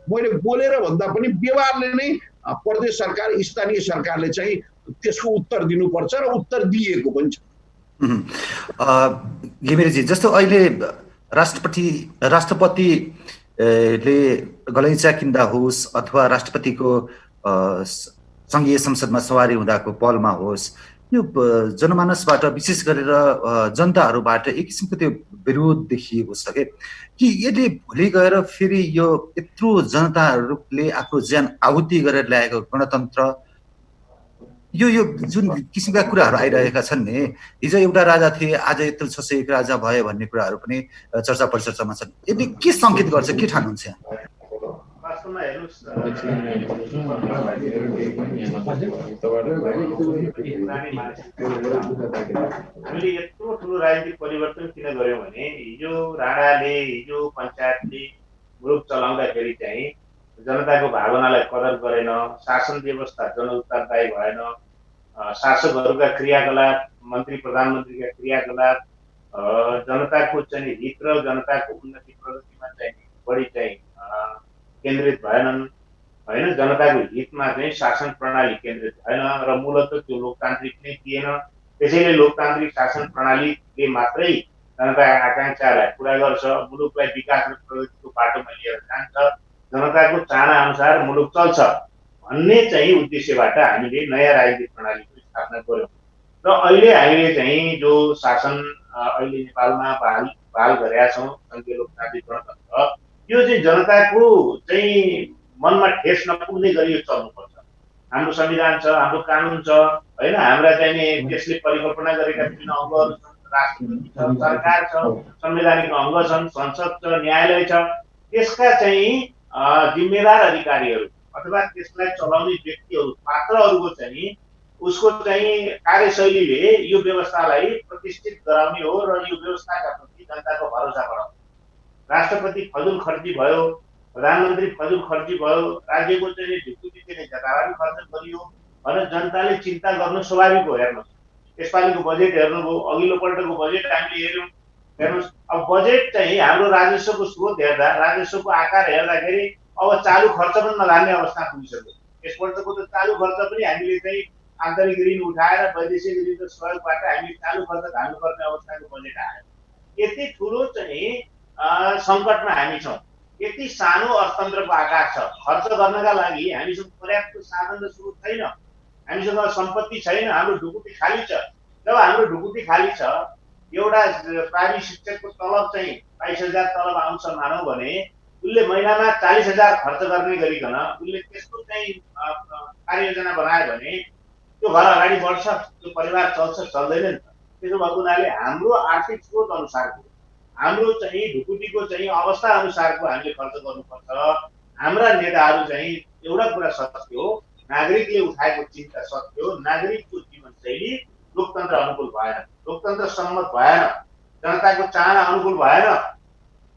मैले बोलेर भन्दा पनि व्यवहारले नै प्रदेश सरकार, स्थानीय सरकारले चाहिँ त्यसको उत्तर दिनुपर्छ र उत्तर दिएको पनि छ। घिमिरेजी, जस्तो अहिले राष्ट्रपतिले गलैँचा किन्दा होस् अथवा राष्ट्रपतिको सङ्घीय संसदमा सवारी हुँदाको पलमा होस्, यो जनमानसबाट विशेष गरेर जनताहरूबाट एक किसिमको त्यो विरोध देखिएको छ कि यसले भोलि गएर फेरि यो यत्रो जनताहरूले आफ्नो ज्यान आहुति गरेर ल्याएको गणतन्त्र, यो जुन किसिमका कुराहरू आइरहेका छन् नि, हिजो एउटा राजा थिए, आज यत्रो 601 राजा भयो भन्ने कुराहरू पनि चर्चा परिचर्चामा छन्। यसले के सङ्केत गर्छ, के ठान्नुहुन्छ? वास्तवमा हेर्नुहोस्, हामीले यत्रो ठुलो राजनीतिक परिवर्तन किन गर्यौँ भने हिजो राणाले, हिजो पञ्चायतले मुलुक चलाउँदाखेरि चाहिँ जनताको भावनालाई कदर गरेन, शासन व्यवस्था जनउत्तरदायी भएन, शासकहरूका क्रियाकलाप, मन्त्री प्रधानमन्त्रीका क्रियाकलाप जनताको चाहिँ हित र जनताको उन्नति प्रगतिमा चाहिँ बढी चाहिँ केन्द्रित भएनन् होइन। जनताको हितमा चाहिँ शासन प्रणाली केन्द्रित भएन र मूलतः त्यो लोकतान्त्रिक नै थिएन। त्यसैले लोकतान्त्रिक शासन प्रणालीले मात्रै जनताका आकाङ्क्षालाई पुरा गर्छ, मुलुकलाई विकास र प्रगतिको बाटोमा लिएर जान्छ, जनताको चाहना अनुसार मुलुक चल्छ भन्ने चाहिँ उद्देश्यबाट हामीले नयाँ राजनीतिक प्रणालीको स्थापना गर्यौँ। र अहिले हामीले चाहिँ जो शासन अहिले नेपालमा बहाल गरेका छौँ, सङ्घीय लोकतान्त्रिक गणतन्त्र, यो चाहिँ जनताको चाहिँ मनमा ठेस नपुग्ने गरी यो चल्नुपर्छ। हाम्रो संविधान छ, हाम्रो कानुन छ होइन, हाम्रा चाहिँ त्यसले परिकल्पना गरेका विभिन्न अङ्गहरू छन्, राष्ट्रपति छ, सरकार छ, संवैधानिक अङ्ग छन्, संसद छ, न्यायालय छ। त्यसका चाहिँ जिम्मेदार अधिकारीहरू अथवा त्यसलाई चलाउने व्यक्तिहरू, पात्रहरूको चाहिँ उसको चाहिँ कार्यशैलीले यो व्यवस्थालाई प्रतिष्ठित गराउने हो र यो व्यवस्थाका प्रति जनताको भरोसा बढाउने। राष्ट्रपति फजुल खर्ची भयो, प्रधानमन्त्री फजुल खर्ची भयो, राज्यको चाहिँ ढुकुटी चाहिँ जताभावी खर्च गरियो भनेर जनताले चिन्ता गर्नु स्वाभाविक हो। हेर्नुहोस्, यसपालिको बजेट हेर्नुभयो, अघिल्लो पल्टको बजेट हामीले हेऱ्यौँ। हेर्नुहोस्, अब बजेट चाहिँ हाम्रो राजस्वको स्रोत हेर्दा, राजस्वको आकार हेर्दाखेरि अब चालु खर्च पनि नलाग्ने अवस्था पुगिसक्यो। यसपल्टको त चालु खर्च पनि हामीले चाहिँ आन्तरिक ऋण उठाएर वैदेशिक ऋणको सहयोगबाट हामीले चालु खर्च धान्नुपर्ने अवस्थाको बजेट आयो। यति ठुलो चाहिँ सङ्कटमा हामी छौँ। यति सानो अर्थतन्त्रको आकार छ। खर्च गर्नका लागि हामीसँग पर्याप्त साधन र स्रोत छैन, हामीसँग सम्पत्ति छैन, हाम्रो ढुकुटी खाली छ। जब हाम्रो ढुकुटी खाली छ, एउटा प्राविधिक शिक्षकको तलब चाहिँ 22,000 तलब आउँछ मानौँ भने उसले महिनामा 40,000 खर्च गर्ने गरिकन उसले त्यस्तो चाहिँ कार्ययोजना बनायो भने त्यो घर अगाडि बढ्छ, त्यो परिवार चल्छ चल्दैन नि त। त्यसो भएको हुनाले हाम्रो आर्थिक स्रोत अनुसारको, हाम्रो चाहिँ ढुकुटीको चाहिँ अवस्था अनुसारको हामीले खर्च गर्नुपर्छ। हाम्रा नेताहरू चाहिँ एउटा कुरा सत्य हो, नागरिकले उठाएको चिन्ता सत्य हो। नागरिकको जीवनशैली लोकतन्त्र अनुकूल भएन, लोकतन्त्र सम्मत भएन, जनताको चाहना अनुकूल भएन।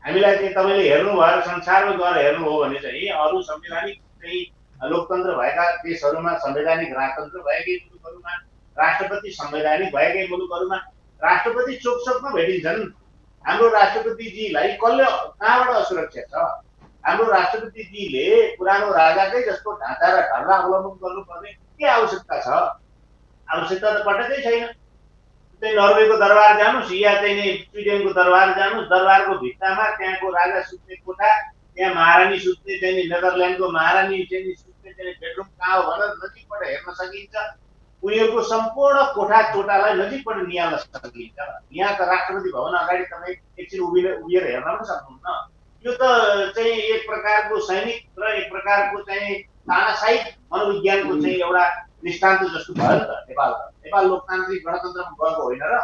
हामीलाई चाहिँ तपाईँले हेर्नु भएर संसारमा गएर हेर्नु हो भने चाहिँ अरू संवैधानिक चाहिँ लोकतन्त्र भएका देशहरूमा, संवैधानिक राजतन्त्र भएकै मुलुकहरूमा, राष्ट्रपति संवैधानिक भएकै मुलुकहरूमा राष्ट्रपति चोकचोकमा भेटिन्छन्। हाम्रो राष्ट्रपतिजीलाई कसले कहाँबाट असुरक्षा छ? हाम्रो राष्ट्रपतिजीले पुरानो राजाकै जस्तो ढाँचा र ढल्ला अवलम्बन गर्नुपर्ने के आवश्यकता छ? आवश्यकता त पटक्कै छैन। चाहिँ नर्वेको दरबार जानुहोस् या चाहिँ स्विडेनको दरबार जानुहोस्, दरबारको भित्तामा त्यहाँको राजा सुत्ने कोठा, त्यहाँ महारानी सुत्ने चाहिँ नेदरल्यान्डको महारानी चाहिँ सुत्ने चाहिँ बेडरुम कहाँ हो भनेर नजिकबाट हेर्न सकिन्छ। उनीहरूको सम्पूर्ण कोठा चोटालाई नजिकबाट निहाल्न सकिन्छ। यहाँ त राष्ट्रपति भवन अगाडि तपाईँ एकछिन उभिएर हेर्न पनि सक्नुहुन्न। यो त चाहिँ एक प्रकारको सैनिक र एक प्रकारको चाहिँ तानाशाही मनोविज्ञानको चाहिँ एउटा दृष्टान्त जस्तो भयो नि त। नेपाल लोकतान्त्रिक गणतन्त्रमा गएको होइन र,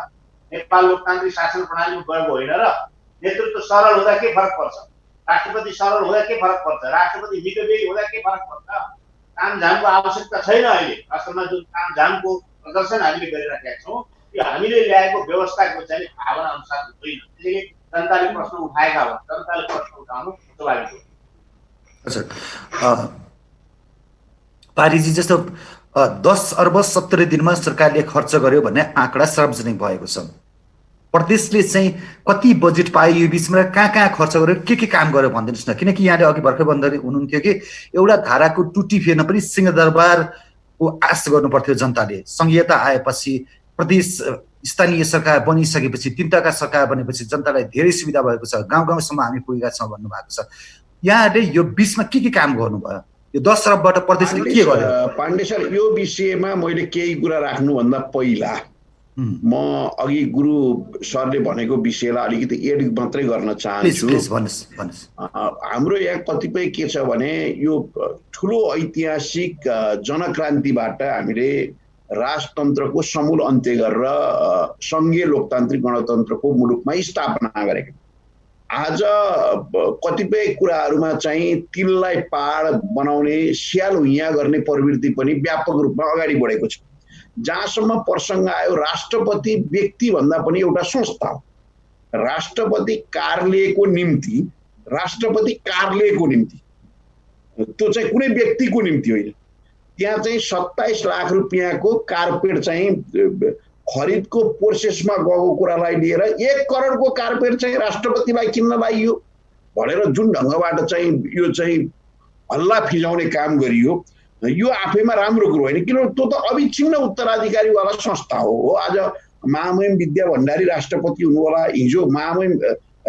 नेपाल लोकतान्त्रिक शासन प्रणालीमा गएको होइन र। नेतृत्व सरल हुँदा के फरक पर्छ? राष्ट्रपति सरल हुँदा के फरक पर्छ? राष्ट्रपति मितव्ययी हुँदा के फरक पर्छ? तामझामको आवश्यकता छैन। अहिले वास्तवमा जुन तामझामको प्रदर्शन हामीले गरिराखेका छौँ त्यो हामीले ल्याएको व्यवस्थाको चाहिँ भावना अनुसार होइन। त्यसैले जनताले प्रश्न उठाएका हो, जनताले प्रश्न उठाउनु स्वाभाविक हो। अच्छा, पारिजी जस्तो 10 अर्ब 70 दिनमा सरकारले खर्च गर्यो भन्ने आँकडा सार्वजनिक भएको छ। प्रदेशले चाहिँ कति बजेट पायो यो बिचमा, कहाँ खर्च गर्यो, के काम गर्यो भनिदिनुहोस् न। किनकि यहाँले अघि भर्खर भन्दै हुनुहुन्थ्यो कि एउटा धाराको टुटी फेर्न पनि सिंहदरबारको आश गर्नु पर्थ्यो जनताले। संघीयता आएपछि, प्रदेश स्थानीय सरकार बनिसकेपछि, 3 तहका सरकार बनेपछि जनतालाई धेरै सुविधा भएको छ, गाउँ गाउँसम्म हामी पुगेका छौँ भन्नुभएको छ। यहाँले यो बिचमा के काम गर्नुभयो? यो 10 अरबबाट प्रदेशले के गर्यो? पाण्डे सर, यो विषयमा मैले केही कुरा राख्नुभन्दा पहिला म अघि गुरु सरले भनेको विषयलाई अलिकति एड मात्रै गर्न चाहन्छु। हाम्रो यहाँ कतिपय के छ भने यो ठुलो ऐतिहासिक जनक्रान्तिबाट हामीले राजतन्त्रको समूल अन्त्य गरेर सङ्घीय लोकतान्त्रिक गणतन्त्रको मुलुकमा स्थापना गरेको। आज कतिपय कुराहरूमा चाहिँ तिललाई पहाड बनाउने, स्याल हुइया गर्ने प्रवृत्ति पनि व्यापक रूपमा अगाडि बढेको छ। जहाँसम्म प्रसङ्ग आयो, राष्ट्रपति व्यक्ति भन्दा पनि एउटा संस्था हो। राष्ट्रपति कार्यालयको निम्ति, राष्ट्रपति कार्यालयको निम्ति, त्यो चाहिँ कुनै व्यक्तिको निम्ति होइन। त्यहाँ चाहिँ 27 लाख रुपियाँको कार्पेट चाहिँ खरिदको प्रोसेसमा गएको कुरालाई लिएर 1 करोडको कार्पेट चाहिँ राष्ट्रपतिलाई किन्न लागियो भनेर जुन ढङ्गबाट चाहिँ यो चाहिँ हल्ला फिजाउने काम गरियो, यो आफैमा राम्रो कुरो होइन। किनभने त्यो त अविच्छिन्न उत्तराधिकारीवाला संस्था हो। आज महामहिम विद्या भण्डारी राष्ट्रपति हुनुहोला, हिजो महामहिम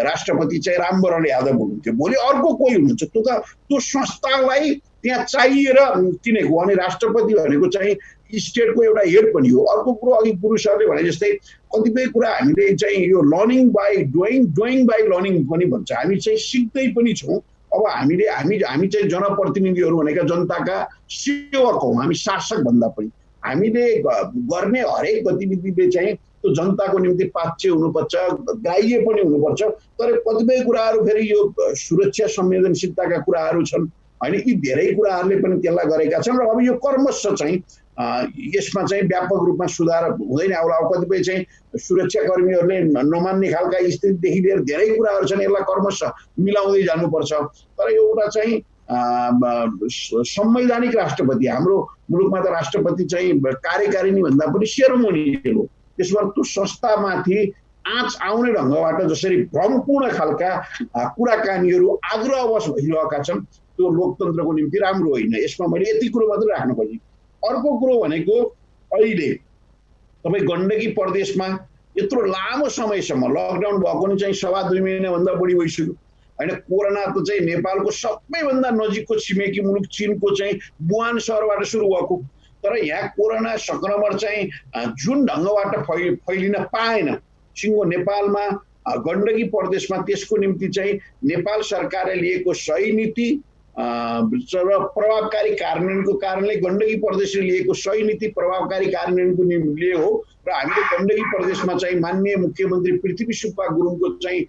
राष्ट्रपति चाहिँ रामवरण यादव हुनुहुन्थ्यो, भोलि अर्को कोही हुनुहुन्छ। त्यो संस्थालाई त्यहाँ चाहिएर किनेको। अनि राष्ट्रपति भनेको चाहिँ स्टेटको एउटा हेड पनि हो। अर्को कुरो अघि गुरु सरले भने जस्तै कतिपय कुरा हामीले चाहिँ यो learning by doing by learning पनि भन्छ। हामी चाहिँ सिक्दै पनि छौँ। अब हामी चाहिँ जनप्रतिनिधिहरू भनेका जनताका सेवक हौँ। हामी शासक भन्दा पनि हामीले गर्ने हरेक गतिविधिले चाहिँ त्यो जनताको निम्ति पाच्य हुनुपर्छ, ग्राह्य पनि हुनुपर्छ। तर कतिपय कुराहरू फेरि यो सुरक्षा संवेदनशीलताका कुराहरू छन् होइन, यी धेरै कुराहरूले पनि त्यसलाई गरेका छन्। र अब यो कर्मश चाहिँ यसमा चाहिँ व्यापक रूपमा सुधार हुँदैन होला। अब कतिपय चाहिँ सुरक्षाकर्मीहरूले नमान्ने खालका स्थितिदेखि लिएर धेरै कुराहरू छन्, यसलाई क्रमशः मिलाउँदै जानुपर्छ। तर एउटा चाहिँ संवैधानिक राष्ट्रपति, हाम्रो मुलुकमा त राष्ट्रपति चाहिँ कार्यकारिणी भन्दा पनि सेरोमोनियल हो। त्यसमा त्यो संस्थामाथि आँच आउने ढङ्गबाट जसरी भ्रमपूर्ण खालका कुराकानीहरू आग्रहवश भइरहेका छन्, त्यो लोकतन्त्रको निम्ति राम्रो होइन। यसमा मैले यति कुरो मात्रै राख्न खोजेँ। अर्को कुरो भनेको अहिले तपाईँ गण्डकी प्रदेशमा यत्रो लामो समयसम्म लकडाउन भएको नि चाहिँ 2.5 महिनाभन्दा बढी भइसक्यो होइन। कोरोना त चाहिँ नेपालको सबैभन्दा नजिकको छिमेकी मुलुक चीनको चाहिँ वुहान सहरबाट सुरु भएको, तर यहाँ कोरोना संक्रमण चाहिँ जुन ढङ्गबाट फैलिन पाएन सिङ्गो नेपालमा, गण्डकी प्रदेशमा त्यसको निम्ति चाहिँ नेपाल सरकारले लिएको सही नीति र प्रभावकारी कार्यान्वयनको कारणले गण्डकी प्रदेशले लिएको सही नीति प्रभावकारी कार्यान्वयनको निम्ति हो। र हामीले गण्डकी प्रदेशमा चाहिँ माननीय मुख्यमन्त्री पृथ्वी सुब्बा गुरुङको चाहिँ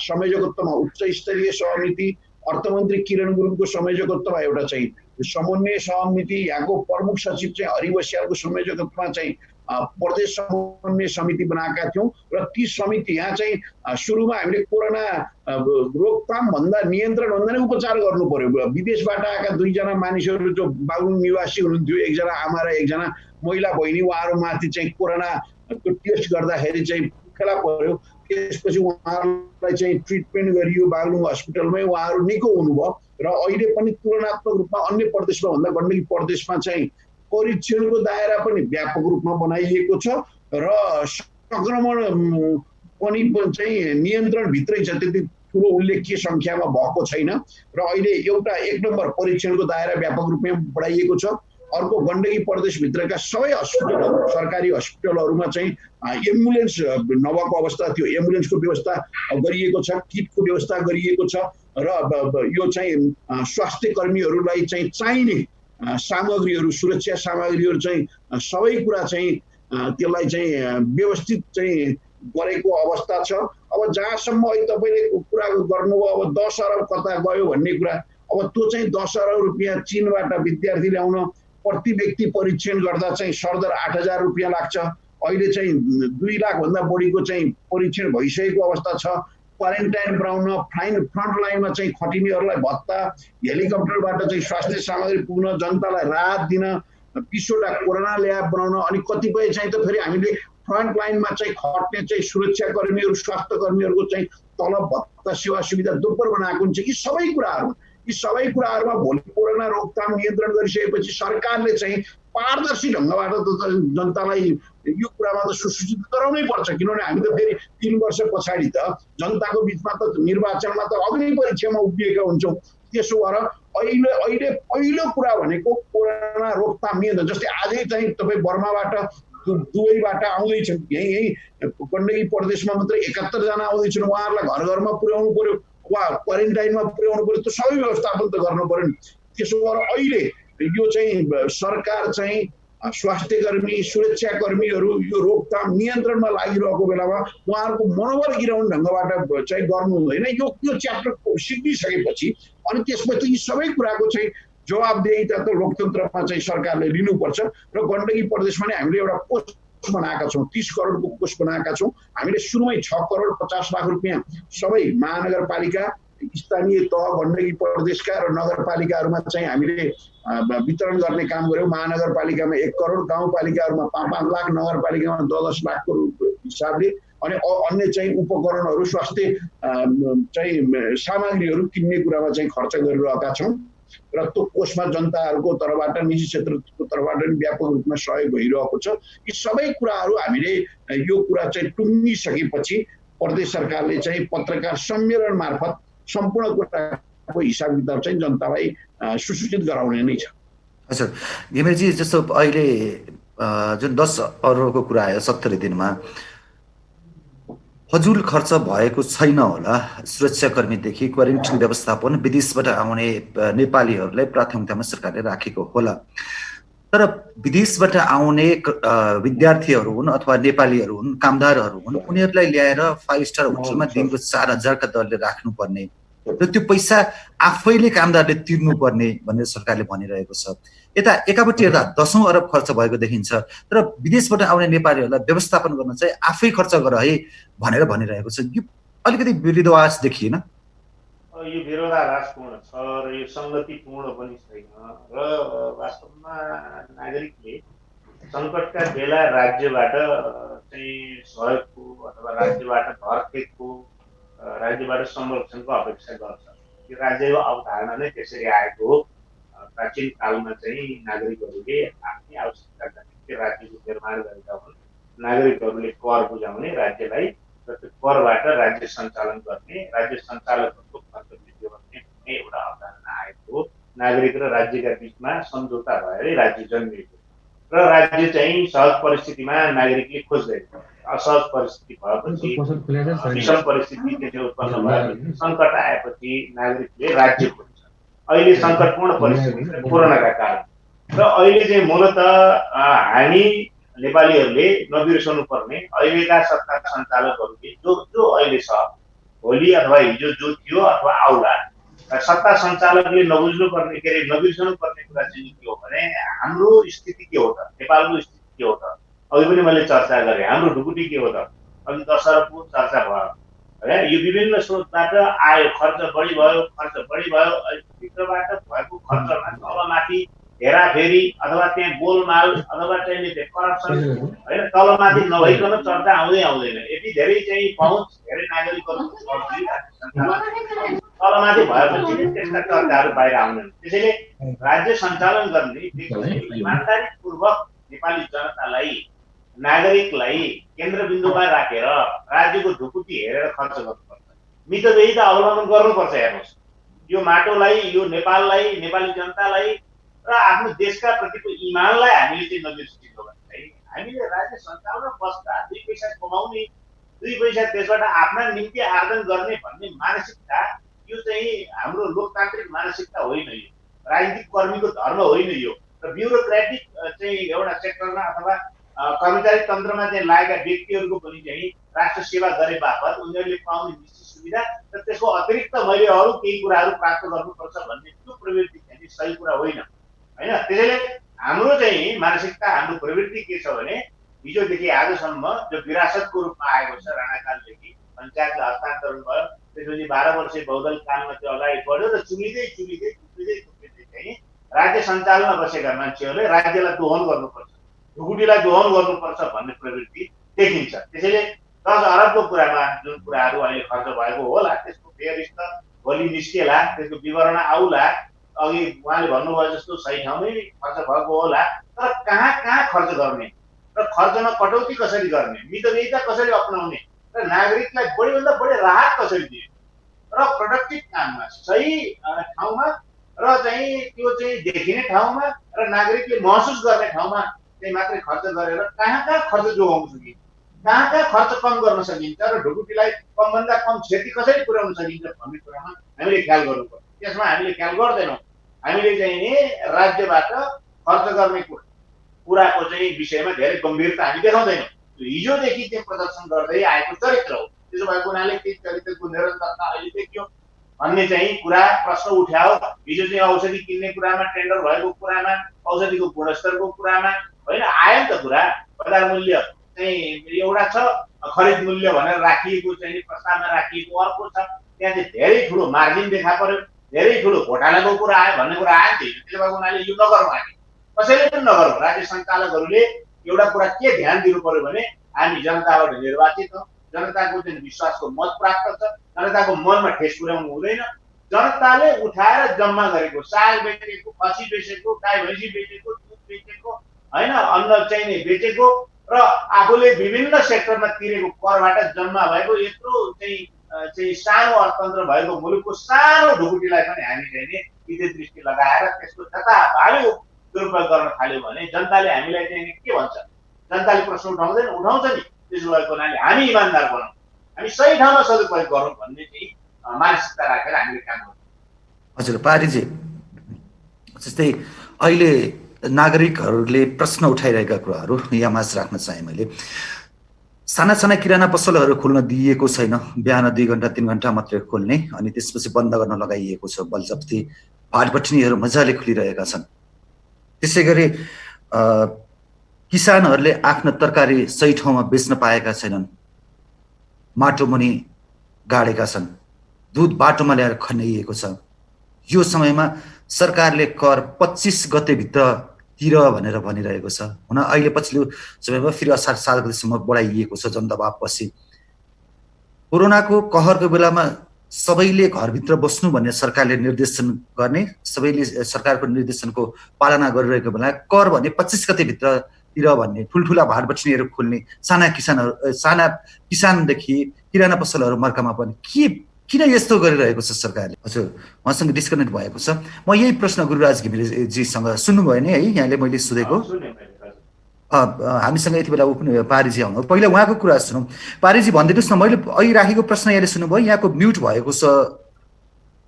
संयोजकत्वमा उच्च स्तरीय समिति, अर्थमन्त्री किरण गुरुङको संयोजकत्वमा एउटा चाहिँ समन्वय समिति, यहाँको प्रमुख सचिव चाहिँ हरि बस्यालको संयोजकत्वमा चाहिँ प्रदेश समन्वय समिति बनाएका थियौँ। र ती समिति यहाँ चाहिँ सुरुमा हामीले कोरोना रोकथाम भन्दा नियन्त्रण भन्दा नै उपचार गर्नु पर्यो। विदेशबाट आएका 2 जना मानिसहरू जो बागलुङ निवासी हुनुहुन्थ्यो, एकजना आमा र एकजना महिला बहिनी, उहाँहरूमाथि चाहिँ कोरोनाको टेस्ट गर्दाखेरि चाहिँ फेला पर्यो। त्यसपछि उहाँहरूलाई चाहिँ ट्रिटमेन्ट गरियो बागलुङ हस्पिटलमै, उहाँहरू निको हुनुभयो। र अहिले पनि तुलनात्मक रूपमा अन्य प्रदेशमा भन्दा गण्डकी प्रदेशमा चाहिँ परीक्षणको दायरा पनि व्यापक रूपमा बनाइएको छ र संक्रमण पनि चाहिँ नियन्त्रणभित्रै छ, त्यति ठुलो उल्लेख्य सङ्ख्यामा भएको छैन। र अहिले एउटा 1 नम्बर परीक्षणको दायरा व्यापक रूपमा बढाइएको छ। अर्को गण्डकी प्रदेशभित्रका सबै हस्पिटलहरू, सरकारी हस्पिटलहरूमा चाहिँ एम्बुलेन्स नभएको अवस्था थियो, एम्बुलेन्सको व्यवस्था गरिएको छ, किटको व्यवस्था गरिएको छ। र यो चाहिँ स्वास्थ्य कर्मीहरूलाई चाहिँ चाहिने सामग्रीहरू, सुरक्षा सामग्रीहरू चाहिँ सबै कुरा चाहिँ त्यसलाई चाहिँ व्यवस्थित चाहिँ गरेको अवस्था छ। अब जहाँसम्म अहिले तपाईँले कुरा गर्नुभयो, अब 10 अरब कता गयो भन्ने कुरा, अब त्यो चाहिँ 10 अरब रुपियाँ चीनबाट विद्यार्थी ल्याउन प्रति व्यक्ति परीक्षण गर्दा चाहिँ सरदर 8,000 रुपियाँ लाग्छ। अहिले चाहिँ 2 लाखभन्दा बढीको चाहिँ परीक्षण भइसकेको अवस्था छ। क्वारेन्टाइन बनाउन, फ्रन्ट लाइनमा चाहिँ खटिनेहरूलाई भत्ता, हेलिकप्टरबाट चाहिँ स्वास्थ्य सामग्री पुग्न, जनतालाई राहत दिन, 20वटा कोरोना ल्याब बनाउन, अनि कतिपय चाहिँ त फेरि हामीले फ्रन्ट लाइनमा चाहिँ खट्ने चाहिँ सुरक्षाकर्मीहरू, स्वास्थ्य कर्मीहरूको चाहिँ तलब भत्ता सेवा सुविधा दोब्बर बनाएको हुन्छ। यी सबै कुराहरूमा भोलि कोरोना रोकथाम नियन्त्रण गरिसकेपछि सरकारले चाहिँ पारदर्शी ढङ्गबाट जनतालाई यो कुरामा त सुसूचित गराउनै पर्छ। किनभने हामी त फेरि 3 वर्ष पछाडि त जनताको बिचमा त निर्वाचनमा त अग्नि परीक्षामा उभिएका हुन्छौँ। त्यसो भएर अहिले पहिलो कुरा भनेको कोरोना रोकथाम नियन्त्रण। जस्तै आजै चाहिँ तपाईँ बर्माबाट, दुबईबाट आउँदैछन्, यही गण्डकी प्रदेशमा मात्रै 71 जना आउँदैछन्, उहाँहरूलाई घर घरमा पुर्याउनु पर्यो, वा क्वारेन्टाइनमा पुर्याउनु पर्यो, त्यो सबै व्यवस्थापन त गर्नु पर्यो नि। त्यसो भएर अहिले यो चाहिँ सरकार चाहिँ स्वास्थ्यकर्मी, सुरक्षाकर्मीहरू यो रोकथाम नियन्त्रणमा लागिरहेको बेलामा उहाँहरूको मनोबल गिराउने ढङ्गबाट चाहिँ गर्नु हुँदैन। यो च्याप्टर सिद्धिसकेपछि अनि त्यसपछि यी सबै कुराको चाहिँ जवाबदेहिता त लोकतन्त्रमा चाहिँ सरकारले लिनुपर्छ। र गण्डकी प्रदेशमा नै हामीले एउटा कोष बनाएका छौँ, 30 करोडको कोष बनाएका छौँ। हामीले सुरुमै 6 करोड 50 लाख रुपियाँ सबै महानगरपालिका, स्थानीय तह, गण्डकी प्रदेशका र नगरपालिकाहरूमा चाहिँ हामीले वितरण गर्ने काम गऱ्यौँ। महानगरपालिकामा 1 करोड, गाउँपालिकाहरूमा 5-5 लाख, नगरपालिकामा 10-10 लाखको हिसाबले, अनि अन्य चाहिँ उपकरणहरू, स्वास्थ्य चाहिँ सामग्रीहरू किन्ने कुरामा चाहिँ खर्च गरिरहेका छौँ। र त्यो कोषमा जनताहरूको तर्फबाट, निजी क्षेत्रको तर्फबाट पनि व्यापक रूपमा सहयोग भइरहेको छ। यी सबै कुराहरू हामीले यो कुरा चाहिँ टुङ्गिसकेपछि प्रदेश सरकारले चाहिँ पत्रकार सम्मेलन मार्फत सम्पूर्ण कुराको हिसाब किताब चाहिँ जनतालाई सुसूचित गराउने नै छ। हजुर घिमिरेजी, जस्तो अहिले जुन 10 अरबको कुरा आयो 70 दिनमा, फजुल खर्च भएको छैन होला। सुरक्षाकर्मीदेखि क्वारेन्टाइन व्यवस्थापन, विदेशबाट आउने नेपालीहरूलाई प्राथमिकतामा सरकारले राखेको होला। तर विदेशबाट आउने विद्यार्थीहरू हुन् अथवा नेपालीहरू हुन्, कामदारहरू हुन्, उनीहरूलाई ल्याएर 5 स्टार होटलमा दिनको 4,000 का दरले राख्नुपर्ने र त्यो पैसा आफैले कामदारले तिर्नुपर्ने भनेर सरकारले भनिरहेको छ। यता एकापट्टि हेर्दा 10औं अरब खर्च भएको देखिन्छ, तर विदेशबाट आउने नेपालीहरूलाई व्यवस्थापन गर्न चाहिँ आफै खर्च गर है भनेर भनिरहेको छ। यो अलिकति विरोधाभास देखिएन? यो विरोधाभासपूर्ण छ र यो सङ्गतिपूर्ण पनि छैन र वास्तवमा नागरिकले सङ्कटका बेला राज्यबाट चाहिँ सहयोगको अथवा राज्यबाट भरखेपको राज्यबाट संरक्षणको अपेक्षा गर्छ। यो राज्यको अवधारणा नै त्यसरी आएको हो। प्राचीन कालमा चाहिँ नागरिकहरूले आफ्नै आवश्यकताका निम्ति राज्यको निर्माण गरेका हुन्। नागरिकहरूले कर बुझाउने राज्यलाई र त्यो करबाट राज्य सञ्चालन गर्ने, राज्य सञ्चालकहरूको खर्च वृद्धि गर्ने भन्ने एउटा अवधारणा आएको हो। नागरिक र राज्यका बिचमा सम्झौता भएर राज्य जन्मिएको र राज्य चाहिँ सहज परिस्थितिमा नागरिकले खोज्दैन। असहज परिस्थिति भएपछि, विषम परिस्थिति त्यसले उत्पन्न भएपछि, सङ्कट आएपछि नागरिकले राज्य खोज्छ। अहिले सङ्कटपूर्ण परिस्थिति कोरोनाका कारण र अहिले चाहिँ मूलत हामी नेपालीहरूले नबिर्सनु पर्ने अहिलेका सत्ता सञ्चालकहरूले जो अहिले छ, भोलि अथवा हिजो जो थियो अथवा आउला, सत्ता सञ्चालकले नबुझ्नु पर्ने के अरे नबिर्सनु पर्ने कुरा चाहिँ के हो भने हाम्रो स्थिति के हो त, नेपालको स्थिति के हो त। अघि पनि मैले चर्चा गरेँ, हाम्रो ढुकुटी के हो त। अघि 10 अरबको चर्चा भयो है। यो विभिन्न स्रोतबाट आयो, खर्च बढी भयो। भित्रबाट भएको खर्चमा तलमाथि हेराफेरी अथवा त्यहाँ गोलमाल अथवा चाहिँ करप्सन होइन, तलमाथि नभइकन चर्चा आउँदैन। यति धेरै चाहिँ पहुँच धेरै नागरिकहरू तलमाथि भएपछि त्यस्ता चर्चाहरू बाहिर आउँदैन। त्यसैले राज्य सञ्चालन गर्ने इमान्दारीपूर्वक नेपाली जनतालाई, नागरिकलाई केन्द्रबिन्दुमा राखेर राज्यको ढुकुटी हेरेर खर्च गर्नुपर्छ। मितव्ययिता अवलम्बन गर्नुपर्छ। हेर्नुहोस्, यो माटोलाई, यो नेपाललाई, नेपाली जनतालाई र आफ्नो देशका प्रतिको इमानलाई हामीले चाहिँ नबिर्सिनु भने हामीले राज्य सञ्चालनमा बस्दा 2 पैसा कमाउने, 2 पैसा त्यसबाट आफ्ना निम्ति आर्जन गर्ने भन्ने मानसिकता यो चाहिँ हाम्रो लोकतान्त्रिक मानसिकता होइन। यो राजनीतिक कर्मीको धर्म होइन। यो र ब्युरोक्रेटिक चाहिँ एउटा सेक्टरमा अथवा कर्मचारी तन्त्रमा चाहिँ लागेका व्यक्तिहरूको पनि चाहिँ राष्ट्र सेवा गरे बापत उनीहरूले पाउने निश्चित सुविधा र त्यसको अतिरिक्त मैले अरू केही कुराहरू प्राप्त गर्नुपर्छ भन्ने त्यो प्रवृत्ति चाहिँ सही कुरा होइन होइन। त्यसैले हाम्रो चाहिँ मानसिकता, हाम्रो प्रवृत्ति के छ भने हिजोदेखि आजसम्म जो विरासतको रूपमा आएको छ, राणाकालदेखि पञ्चायतलाई हस्तान्तरण भयो, त्यसपछि 12 वर्षे बहुदल कालमा त्यो अगाडि बढ्यो र चुलिँदै चाहिँ राज्य सञ्चालनमा बसेका मान्छेहरूले राज्यलाई दोहन गर्नुपर्छ, ढुकुटीलाई दोहन गर्नुपर्छ भन्ने प्रवृत्ति देखिन्छ। त्यसैले 10 अरबको कुरामा जुन कुराहरू अहिले खर्च भएको होला त्यसको फेरिस्त भोलि निस्केला, त्यसको विवरण आउला। अघि उहाँले भन्नुभयो जस्तो सही ठाउँमै खर्च भएको होला, तर कहाँ खर्च गर्ने र खर्चमा कटौती कसरी गर्ने, मितव्ययिता कसरी अपनाउने र नागरिकलाई बढीभन्दा बढी राहत कसरी दिने र प्रोडक्टिभ काममा, सही ठाउँमा र चाहिँ त्यो चाहिँ देखिने ठाउँमा र नागरिकले महसुस गर्ने ठाउँमा चाहिँ मात्रै खर्च गरेर कहाँ खर्च जोगाउन सकिन्छ, कहाँ खर्च कम गर्न सकिन्छ र ढुकुटीलाई कमभन्दा कम क्षति कसरी पुर्याउन सकिन्छ भन्ने कुरामा हामीले ख्याल गर्नुपर्छ। त्यसमा हामीले ख्याल गर्दैनौँ। हामीले चाहिँ नि राज्यबाट खर्च गर्ने कुराको चाहिँ विषयमा धेरै गम्भीरता हामी देखाउँदैनौँ। हिजोदेखि त्यो प्रदर्शन गर्दै आएको चरित्र हो। त्यसो भएको हुनाले त्यो चरित्रको निरन्तरता अहिले देखियो भन्ने चाहिँ कुरा प्रश्न उठायो। हिजो चाहिँ औषधि किन्ने कुरामा, टेन्डर भएको कुरामा, औषधिको गुणस्तरको कुरामा होइन आयो नि त कुरा। बजार मूल्य चाहिँ एउटा छ, खरिद मूल्य भनेर राखिएको चाहिँ प्रस्तावमा राखिएको अर्को छ। त्यहाँ चाहिँ धेरै ठुलो मार्जिन देखा पर्यो, धेरै ठुलो घोटालाको कुरा आयो भन्ने कुरा आयो नि त। त्यसो भएको हुनाले यो नगरौँ, हामी कसैले पनि नगरौँ। राज्य सञ्चालकहरूले एउटा कुरा के ध्यान दिनु पर्यो भने हामी जनताबाट निर्वाचित हौँ, जनताको चाहिँ विश्वासको मत प्राप्त छ, जनताको मनमा ठेस पुर्याउनु हुँदैन। जनताले उठाएर जम्मा गरेको साग बेचेको, खसी बेचेको, गाई भैँसी बेचेको, दुध बेचेको होइन, अन्न चाहिँ बेचेको र आफूले विभिन्न सेक्टरमा तिरेको करबाट जम्मा भएको यत्रो चाहिँ सानो अर्थतन्त्र भएको मुलुकको सानो ढुकुटीलाई पनि हामी चाहिँ नि विद्युत दृष्टि लगाएर त्यसको जताभावी दुरुपयोग गर्न थाल्यो भने जनताले हामीलाई चाहिँ के भन्छ, जनताले प्रश्न उठाउँदैन, उठाउँछ नि। त्यसो भएको हुनाले हामी इमान्दार बनौँ, हामी सही ठाउँमा सदुपयोग गरौँ भन्ने चाहिँ मानसिकता राखेर हामीले काम गर्छौँ। हजुर पारीजी, जस्तै अहिले नागरिकहरूले प्रश्न उठाइरहेका कुराहरू यहाँ माझ राख्न चाहे मैले। साना साना किराना पसलहरू खोल्न दिइएको छैन, बिहान 2 घण्टा 3 घण्टा मात्रै खोल्ने अनि त्यसपछि बन्द गर्न लगाइएको छ। बलजफ्ती भाटबट्नीहरू मजाले खुलिरहेका छन्। त्यसै गरी किसानहरूले आफ्नो तरकारी सही ठाउँमा बेच्न पाएका छैनन्, माटो मुनि गाडेका छन्, दुध बाटोमा ल्याएर खन्याइएको छ। यो समयमा सरकारले कर 25 गतेभित्र तिर भनेर भनिरहेको छ। हुन अहिले पछिल्लो समयमा फेरि असार 7 गतेसम्म बढाइएको छ जनदबावपछि। कोरोनाको कहरको बेलामा सबैले घरभित्र बस्नु भन्ने सरकारले निर्देशन गर्ने, सबैले सरकारको निर्देशनको पालना गरिरहेको बेला कर भने 25 गतेभित्र तिर भन्ने, ठुल्ठुला भाटबट्नीहरू खोल्ने, साना किसानदेखि किराना पसलहरू मर्कामा पनि किन यस्तो गरिरहेको छ सरकारले? हजुर, उहाँसँग डिस्कनेक्ट भएको छ। म यही प्रश्न गुरुराज घिमिरेजीसँग सुन्नुभयो नि है, यहाँले मैले सोधेको। हामीसँग यति बेला ऊ पनि पारिजी आउनु, पहिला उहाँको कुरा सुनौँ। पारिजी भनिदिनुहोस् न, मैले अहिले राखेको प्रश्न यहाँले सुन्नुभयो, यहाँको म्युट भएको छ,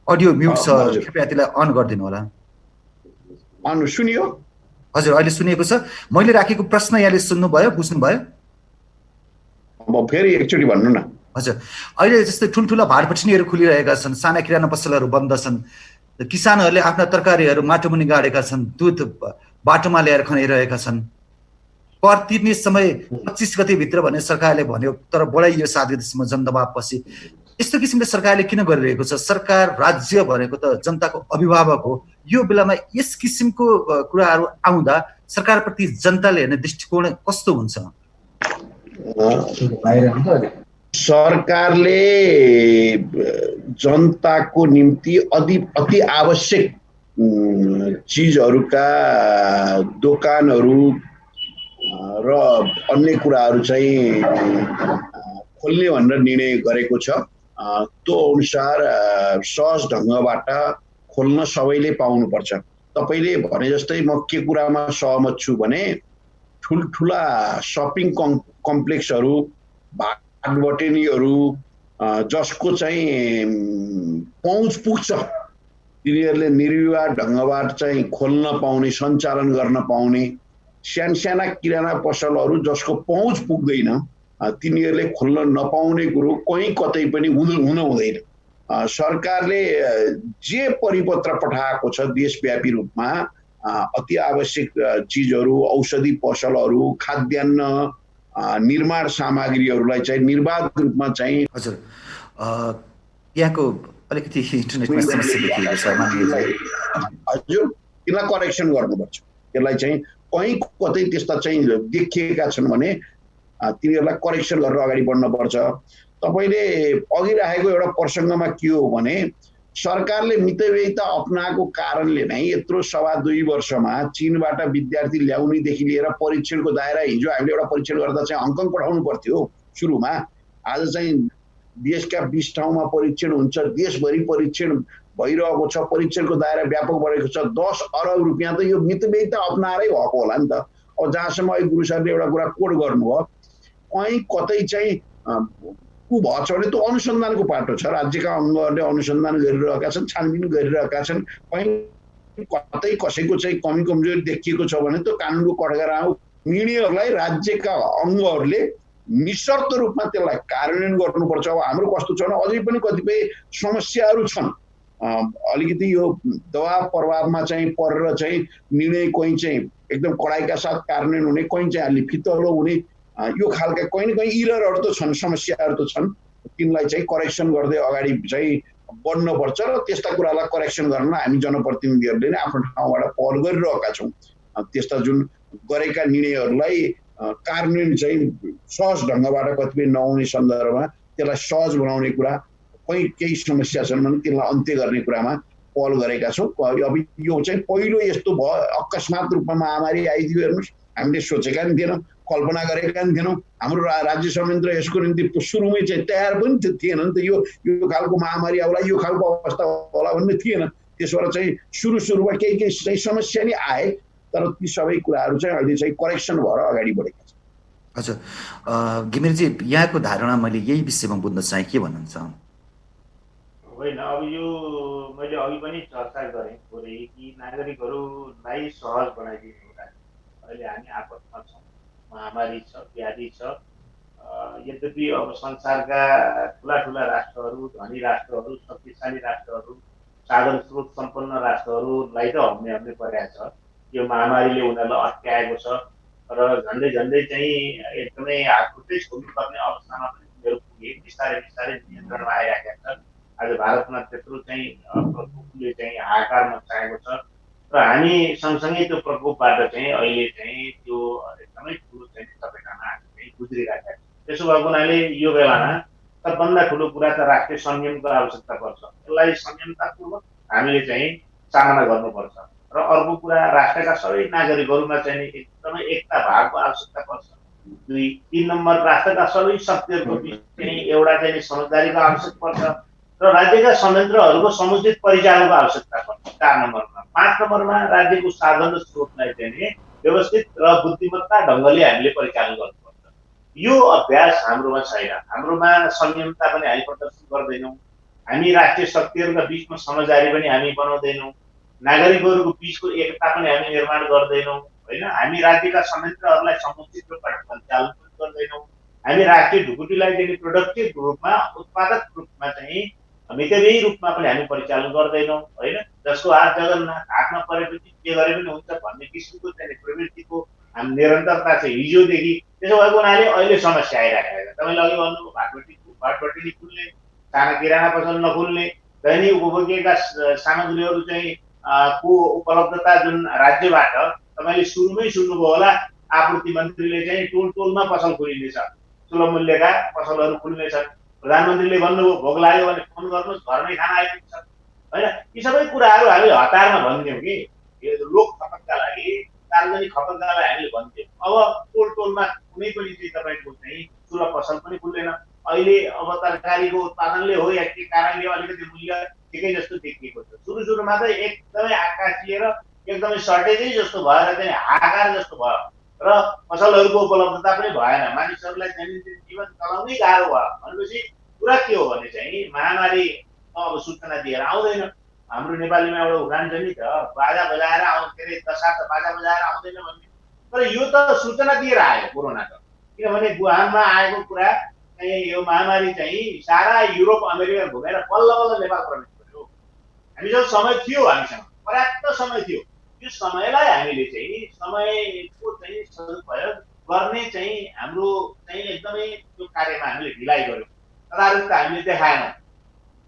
अडियो म्युट छ, कृपया त्यसलाई अन गरिदिनु होला। सुनियो? हजुर, अहिले सुनिएको छ। मैले राखेको प्रश्न यहाँले सुन्नुभयो, बुझ्नुभयो? अब फेरि एकचोटि भन्नु न। हजुर, अहिले जस्तै ठुल्ठुला भाटबट्नीहरू खुलिरहेका छन्, साना किराना पसलहरू बन्द छन्, किसानहरूले आफ्ना तरकारीहरू माटोमुनि गाडेका छन्, दुध बाटोमा ल्याएर खनाइरहेका छन्। कर तिर्ने समय 25 गतेभित्र भन्ने सरकारले भन्यो, तर बढाइयो 7 गतेसम्म जनदबावपछि। यस्तो किसिमले सरकारले किन गरिरहेको छ? सरकार, राज्य भनेको त जनताको अभिभावक हो। यो बेलामा यस किसिमको कुराहरू आउँदा सरकारप्रति जनताले हेर्ने दृष्टिकोण कस्तो हुन्छ? सरकारले जनताको निम्ति अति आवश्यक चिजहरूका दोकानहरू र अन्य कुराहरू चाहिँ खोल्ने भनेर निर्णय गरेको छ। त्यो अनुसार सहज ढङ्गबाट खोल्न सबैले पाउनुपर्छ। तपाईँले भने जस्तै म के कुरामा सहमत छु भने ठुल्ठुला सपिङ कम्प्लेक्सहरू, भाटबटेनीहरू जसको चाहिँ पहुँच पुग्छ, तिनीहरूले निर्विवाद ढङ्गबाट चाहिँ खोल्न पाउने, सञ्चालन गर्न पाउने, साना किराना पसलहरू जसको पहुँच पुग्दैन, तिनीहरूले खोल्न नपाउने कुरो कहीँ कतै पनि हुन हुँदैन। सरकारले जे परिपत्र पठाएको छ देशव्यापी रूपमा, अति आवश्यक चिजहरू, औषधि पसलहरू, खाद्यान्न, निर्माण सामग्रीहरूलाई चाहिँ निर्बाध रूपमा चाहिँ। हजुर, यहाँको अलिकति इन्टरनेटमा समस्या देखिएको छ मान्यजी। हजुर, त्यसलाई करेक्सन गर्नुपर्छ। त्यसलाई चाहिँ कहीँ कतै त्यस्ता चाहिँ देखिएका छन् भने तिनीहरूलाई करेक्सन गरेर अगाडि बढ्नुपर्छ। तपाईँले अघि राखेको एउटा प्रसङ्गमा के हो भने सरकारले मितव्ययिता अपनाएको कारणले नै यत्रो 2.5 वर्षमा चीनबाट विद्यार्थी ल्याउनेदेखि लिएर परीक्षणको दायरा, हिजो हामीले एउटा परीक्षण गर्दा चाहिँ हङकङ पठाउनु पर्थ्यो सुरुमा, आज चाहिँ देशका 20 ठाउँमा परीक्षण हुन्छ, देशभरि परीक्षण भइरहेको छ, परीक्षणको दायरा व्यापक बढेको छ। 10 अरब रुपियाँ त यो मितव्ययिता अपनाएरै भएको होला नि त। अब जहाँसम्म अहिले गुरु साहबले एउटा कुरा कोड गर्नुभयो, कहीँ कतै चाहिँ ऊ भएको छ भने त्यो अनुसन्धानको पाटो छ। राज्यका अङ्गहरूले अनुसन्धान गरिरहेका छन्, छानबिन गरिरहेका छन्। कहीँ कतै कसैको चाहिँ कमी कमजोरी देखिएको छ भने त्यो कानुनको कठघरामा निर्णयहरूलाई राज्यका अङ्गहरूले निशर्त रूपमा त्यसलाई कार्यान्वयन गर्नुपर्छ। अब हाम्रो कस्तो छ भने अझै पनि कतिपय समस्याहरू छन्, अलिकति यो दबाव प्रभावमा चाहिँ परेर चाहिँ निर्णय कहीँ चाहिँ एकदम कडाइका साथ कार्यान्वयन हुने, कहीँ चाहिँ अलि फितलो हुने, यो खालका कहीँ न कहीँ इररहरू त छन्, समस्याहरू त छन्। तिनलाई चाहिँ करेक्सन गर्दै अगाडि चाहिँ बढ्नुपर्छ र त्यस्ता कुरालाई करेक्सन गर्न हामी जनप्रतिनिधिहरूले नै आफ्नो ठाउँबाट पहल गरिरहेका छौँ। त्यस्ता जुन गरेका निर्णयहरूलाई कार्यान्वयन चाहिँ सहज ढङ्गबाट कतिपय नहुने सन्दर्भमा त्यसलाई सहज बनाउने कुरा, कहीँ केही समस्या छन् भने त्यसलाई अन्त्य गर्ने कुरामा पहल गरेका छौँ। अब यो चाहिँ पहिलो यस्तो भयो, अकस्मात रूपमा महामारी आइदियो हेर्नुहोस्, हामीले सोचेका पनि थिएनौँ, कल्पना गरेका पनि थिएनौँ। हाम्रो राज्य संयन्त्र यसको निम्ति सुरुमै चाहिँ तयार पनि थिएन नि त। यो खालको महामारी आउला, यो खालको अवस्था होला भन्ने थिएन। त्यसबाट चाहिँ सुरुमा केही चाहिँ समस्या नै आए, तर ती सबै कुराहरू चाहिँ अहिले चाहिँ करेक्सन भएर अगाडि बढेका छन्। हजुर, घिमिरेजी, यहाँको धारणा मैले यही विषयमा बुझ्न चाहे, के भन्नुहुन्छ? होइन, अब यो मैले अघि पनि चर्चा गरेँ थोरै कि नागरिकहरूलाई सहज बनाइदिनु होला। अहिले हामी आपतमा छौँ, महामारी छ, व्याधि छ, यद्यपि अब संसारका ठुला ठुला राष्ट्रहरू, धनी राष्ट्रहरू, शक्तिशाली राष्ट्रहरू, साधन स्रोत सम्पन्न राष्ट्रहरूलाई त हम्ने परेको छ। यो महामारीले उनीहरूलाई अट्याएको छ र झन्डै झन्डै चाहिँ एकदमै हातखुट्टै छोड्नुपर्ने अवस्थामा पनि उनीहरू पुगे। बिस्तारै बिस्तारै नियन्त्रणमा आइराखेका छ। आज भारतमा त्यत्रो चाहिँ प्रकोपले चाहिँ हाहाकार मचाएको छ र हामी सँगसँगै त्यो प्रकोपबाट चाहिँ अहिले चाहिँ त्यो एकदमै ठुलो चाहिँ चपेटामा हामी चाहिँ गुज्रिरहेका छौँ। त्यसो भएको हुनाले यो बेलामा सबभन्दा ठुलो कुरा त राष्ट्रिय संयमको आवश्यकता पर्छ। यसलाई संयमतापूर्वक हामीले चाहिँ सामना गर्नुपर्छ र अर्को कुरा राष्ट्रका सबै नागरिकहरूमा चाहिँ एकदमै एकता भावको आवश्यकता पर्छ। 3 नम्बर राष्ट्रका सबै शक्तिहरूको बिच चाहिँ एउटा चाहिँ समझदारीको आवश्यकता पर्छ र राज्यका संयन्त्रहरूको समुचित परिचालनको आवश्यकता पर्छ 4 नम्बरमा। 5 नम्बरमा राज्यको साधन र स्रोतलाई चाहिँ व्यवस्थित र बुद्धिमत्ता ढङ्गले हामीले परिचालन गर्नुपर्छ। यो अभ्यास हाम्रोमा छैन। हाम्रोमा संयमता पनि हामी प्रदर्शन गर्दैनौँ। हामी राष्ट्रिय शक्तिहरूका बिचमा समझदारी पनि हामी बनाउँदैनौँ। नागरिकहरूको बिचको एकता पनि हामी निर्माण गर्दैनौँ होइन। हामी राज्यका संयन्त्रहरूलाई समुचित रूपमा परिचालन पनि गर्दैनौँ। हामी राष्ट्रिय ढुकुटीलाई चाहिँ प्रोडक्टिभ रूपमा, उत्पादक रूपमा चाहिँ मितव्ययी रूपमा पनि हामी परिचालन गर्दैनौँ होइन। जसको हात जगन्नाथ, हातमा परेपछि के गरे पनि हुन्छ भन्ने किसिमको चाहिँ प्रवृत्तिको हामी निरन्तरता चाहिँ हिजोदेखि। त्यसो भएको हुनाले अहिले समस्या आइराखेको छ। तपाईँले अघि भन्नुभयो भाटभट्टी खुल्ने, साना किराना पसल नखुल्ने, दैनिक उपभोग्यका सामग्रीहरू चाहिँ को उपलब्धता जुन राज्यबाट तपाईँले सुरुमै सुन्नुभयो होला, आपूर्ति मन्त्रीले चाहिँ टोलमा पसल खोलिनेछ, सुलभ मूल्यका पसलहरू खुल्नेछन्। प्रधानमन्त्रीले भन्नुभयो भोक लाग्यो भने फोन गर्नुहोस्, घरमै खाना आइपुग्छ होइन। यी सबै कुराहरू हामी हतारमा भन्थ्यौँ कि लोक खपतका लागि, सार्वजनिक खपतका लागि हामीले भन्थ्यौँ। अब टोलमा कुनै पनि चाहिँ तपाईँको चाहिँ सुलभ पसल पनि खुल्दैन। अहिले अब तरकारीको उत्पादनले हो या के कारणले अलिकति मूल्य ठिकै जस्तो देखिएको छ। सुरुमा त एकदमै आकाशिएर एकदमै सर्टेजै जस्तो भएर चाहिँ हाहाकार जस्तो भयो र पसलहरूको उपलब्धता पनि भएन। मानिसहरूलाई दैनन्दिन जीवन चलाउनै गाह्रो भयो। भनेपछि कुरा के हो भने चाहिँ महामारी अब सूचना दिएर आउँदैन। हाम्रो नेपालीमा एउटा उखान छ नि त, बाजा बजाएर के अरे दशा त बाजा बजाएर आउँदैन भन्ने। तर यो त सूचना दिएर आयो कोरोना त। किनभने वुहानमा आएको कुरा चाहिँ यो महामारी चाहिँ सारा युरोप अमेरिका घुमेर बल्ल बल्ल नेपाल प्रवेश गर्यो। हामीसँग समय थियो, हामीसँग पर्याप्त समय थियो। यो समयलाई हामीले चाहिँ समयको चाहिँ सदुपयोग गर्ने चाहिँ हाम्रो चाहिँ एकदमै त्यो कार्यमा हामीले ढिलाइ गर्यौँ। तदारुकता हामीले देखाएनौँ।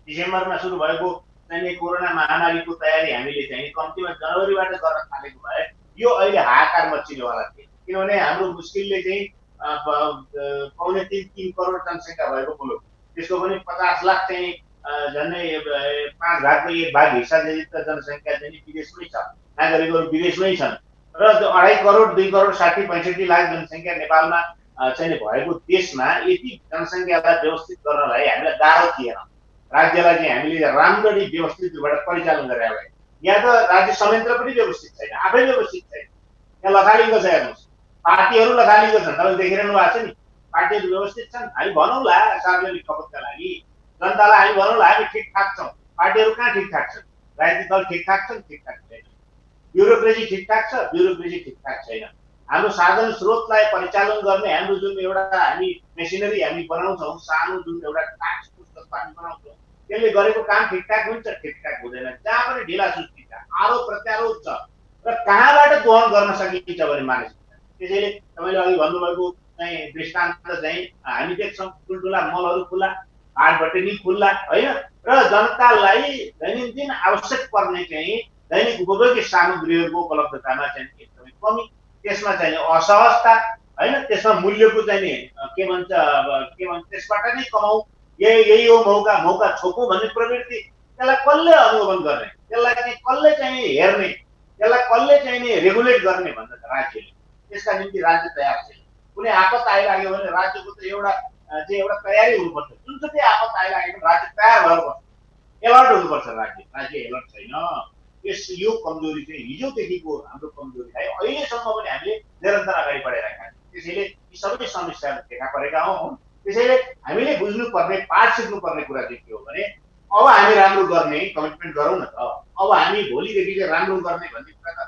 डिसेम्बरमा सुरु भएको चाहिँ कोरोना महामारीको तयारी हामीले चाहिँ कम्तीमा जनवरीबाट गर्न थालेको भए यो अहिले हाहाकार मचिनेवाला थियो। किनभने हाम्रो मुस्किलले चाहिँ 2.25-3 करोड जनसङ्ख्या भएको मुलुक, त्यसको पनि 50 लाख चाहिँ झन्डै 5 भागको 1 भाग हिस्सा जति जनसङ्ख्या चाहिँ विदेशमै छ, नागरिकहरू विदेशमै छन् र 2.5 करोड 2 करोड 60-65 लाख जनसङ्ख्या नेपालमा चाहिँ भएको देशमा यति जनसङ्ख्यालाई व्यवस्थित गर्नलाई हामीलाई गाह्रो थिएन। राज्यलाई चाहिँ हामीले राम्ररी व्यवस्थित रूपबाट परिचालन गरेर भए। यहाँ त राज्य संयन्त्र पनि व्यवस्थित छैन, आफै व्यवस्थित छैन। यहाँ लथालिङ्ग छ, हेर्नुहोस् पार्टीहरू लथालिङ्ग छन्। तपाईँले देखिरहनु भएको छ नि, पार्टीहरू व्यवस्थित छन्। हामी भनौँला सार्वजनिक खपतका लागि जनतालाई हामी भनौँला हामी ठिकठाक छौँ। पार्टीहरू कहाँ ठिकठाक छन्? राजनीतिक दल ठिकठाक छन्? ठिकठाक छैन। ब्युरोक्रेसी ठिकठाक छ? ब्युरोक्रेसी ठिकठाक छैन। हाम्रो साधन स्रोतलाई परिचालन गर्ने हाम्रो जुन एउटा हामी मेसिनरी हामी बनाउँछौँ, सानो जुन एउटा टास्क फोर्स जस्तो हामी बनाउँछौँ, त्यसले गरेको काम ठिकठाक हुन्छ? ठिकठाक हुँदैन। जहाँ पनि ढिला सुस्ती छ, आरोप प्रत्यारोप छ र कहाँबाट दोहन गर्न सकिन्छ भने मानिस। त्यसैले तपाईँले अघि भन्नुभएको चाहिँ दृष्टान्त चाहिँ हामी देख्छौँ, ठुल्ठुला मलहरू खुल्ला, हाटबटेनी खुल्ला होइन र जनतालाई दैनन्दिन आवश्यक पर्ने चाहिँ दैनिक उपभोग्य सामग्रीहरूको उपलब्धतामा चाहिँ एकदमै कमी, त्यसमा चाहिँ असहजता होइन, त्यसमा मूल्यको चाहिँ के भन्छ त्यसबाट नै कमाऊ, यही हो मौका छोपौँ भन्ने प्रवृत्ति। त्यसलाई कसले अनुगमन गर्ने, त्यसलाई चाहिँ कसले चाहिँ हेर्ने, त्यसलाई कसले चाहिँ रेगुलेट गर्ने भन्छ राज्यले। त्यसका निम्ति राज्य तयार छैन। कुनै आपत आइलाग्यो भने राज्यको त एउटा तयारी हुनुपर्छ। जुनसुकै आपत आइलाग्यो भने राज्य तयार भएर बस्छ, एलर्ट हुनुपर्छ। राज्य एलर्ट छैन। यो कमजोरी चाहिँ हिजोदेखिको हाम्रो कमजोरीलाई अहिलेसम्म पनि हामीले निरन्तर अगाडि बढाइरहेका छौँ। त्यसैले यी सबै समस्याहरू देखा परेका हुन्। त्यसैले हामीले बुझ्नुपर्ने, पाठ सिक्नुपर्ने कुरा चाहिँ के हो भने अब हामी राम्रो गर्ने कमिटमेन्ट गरौँ न त। अब हामी भोलिदेखि चाहिँ राम्रो गर्ने भन्ने कुरा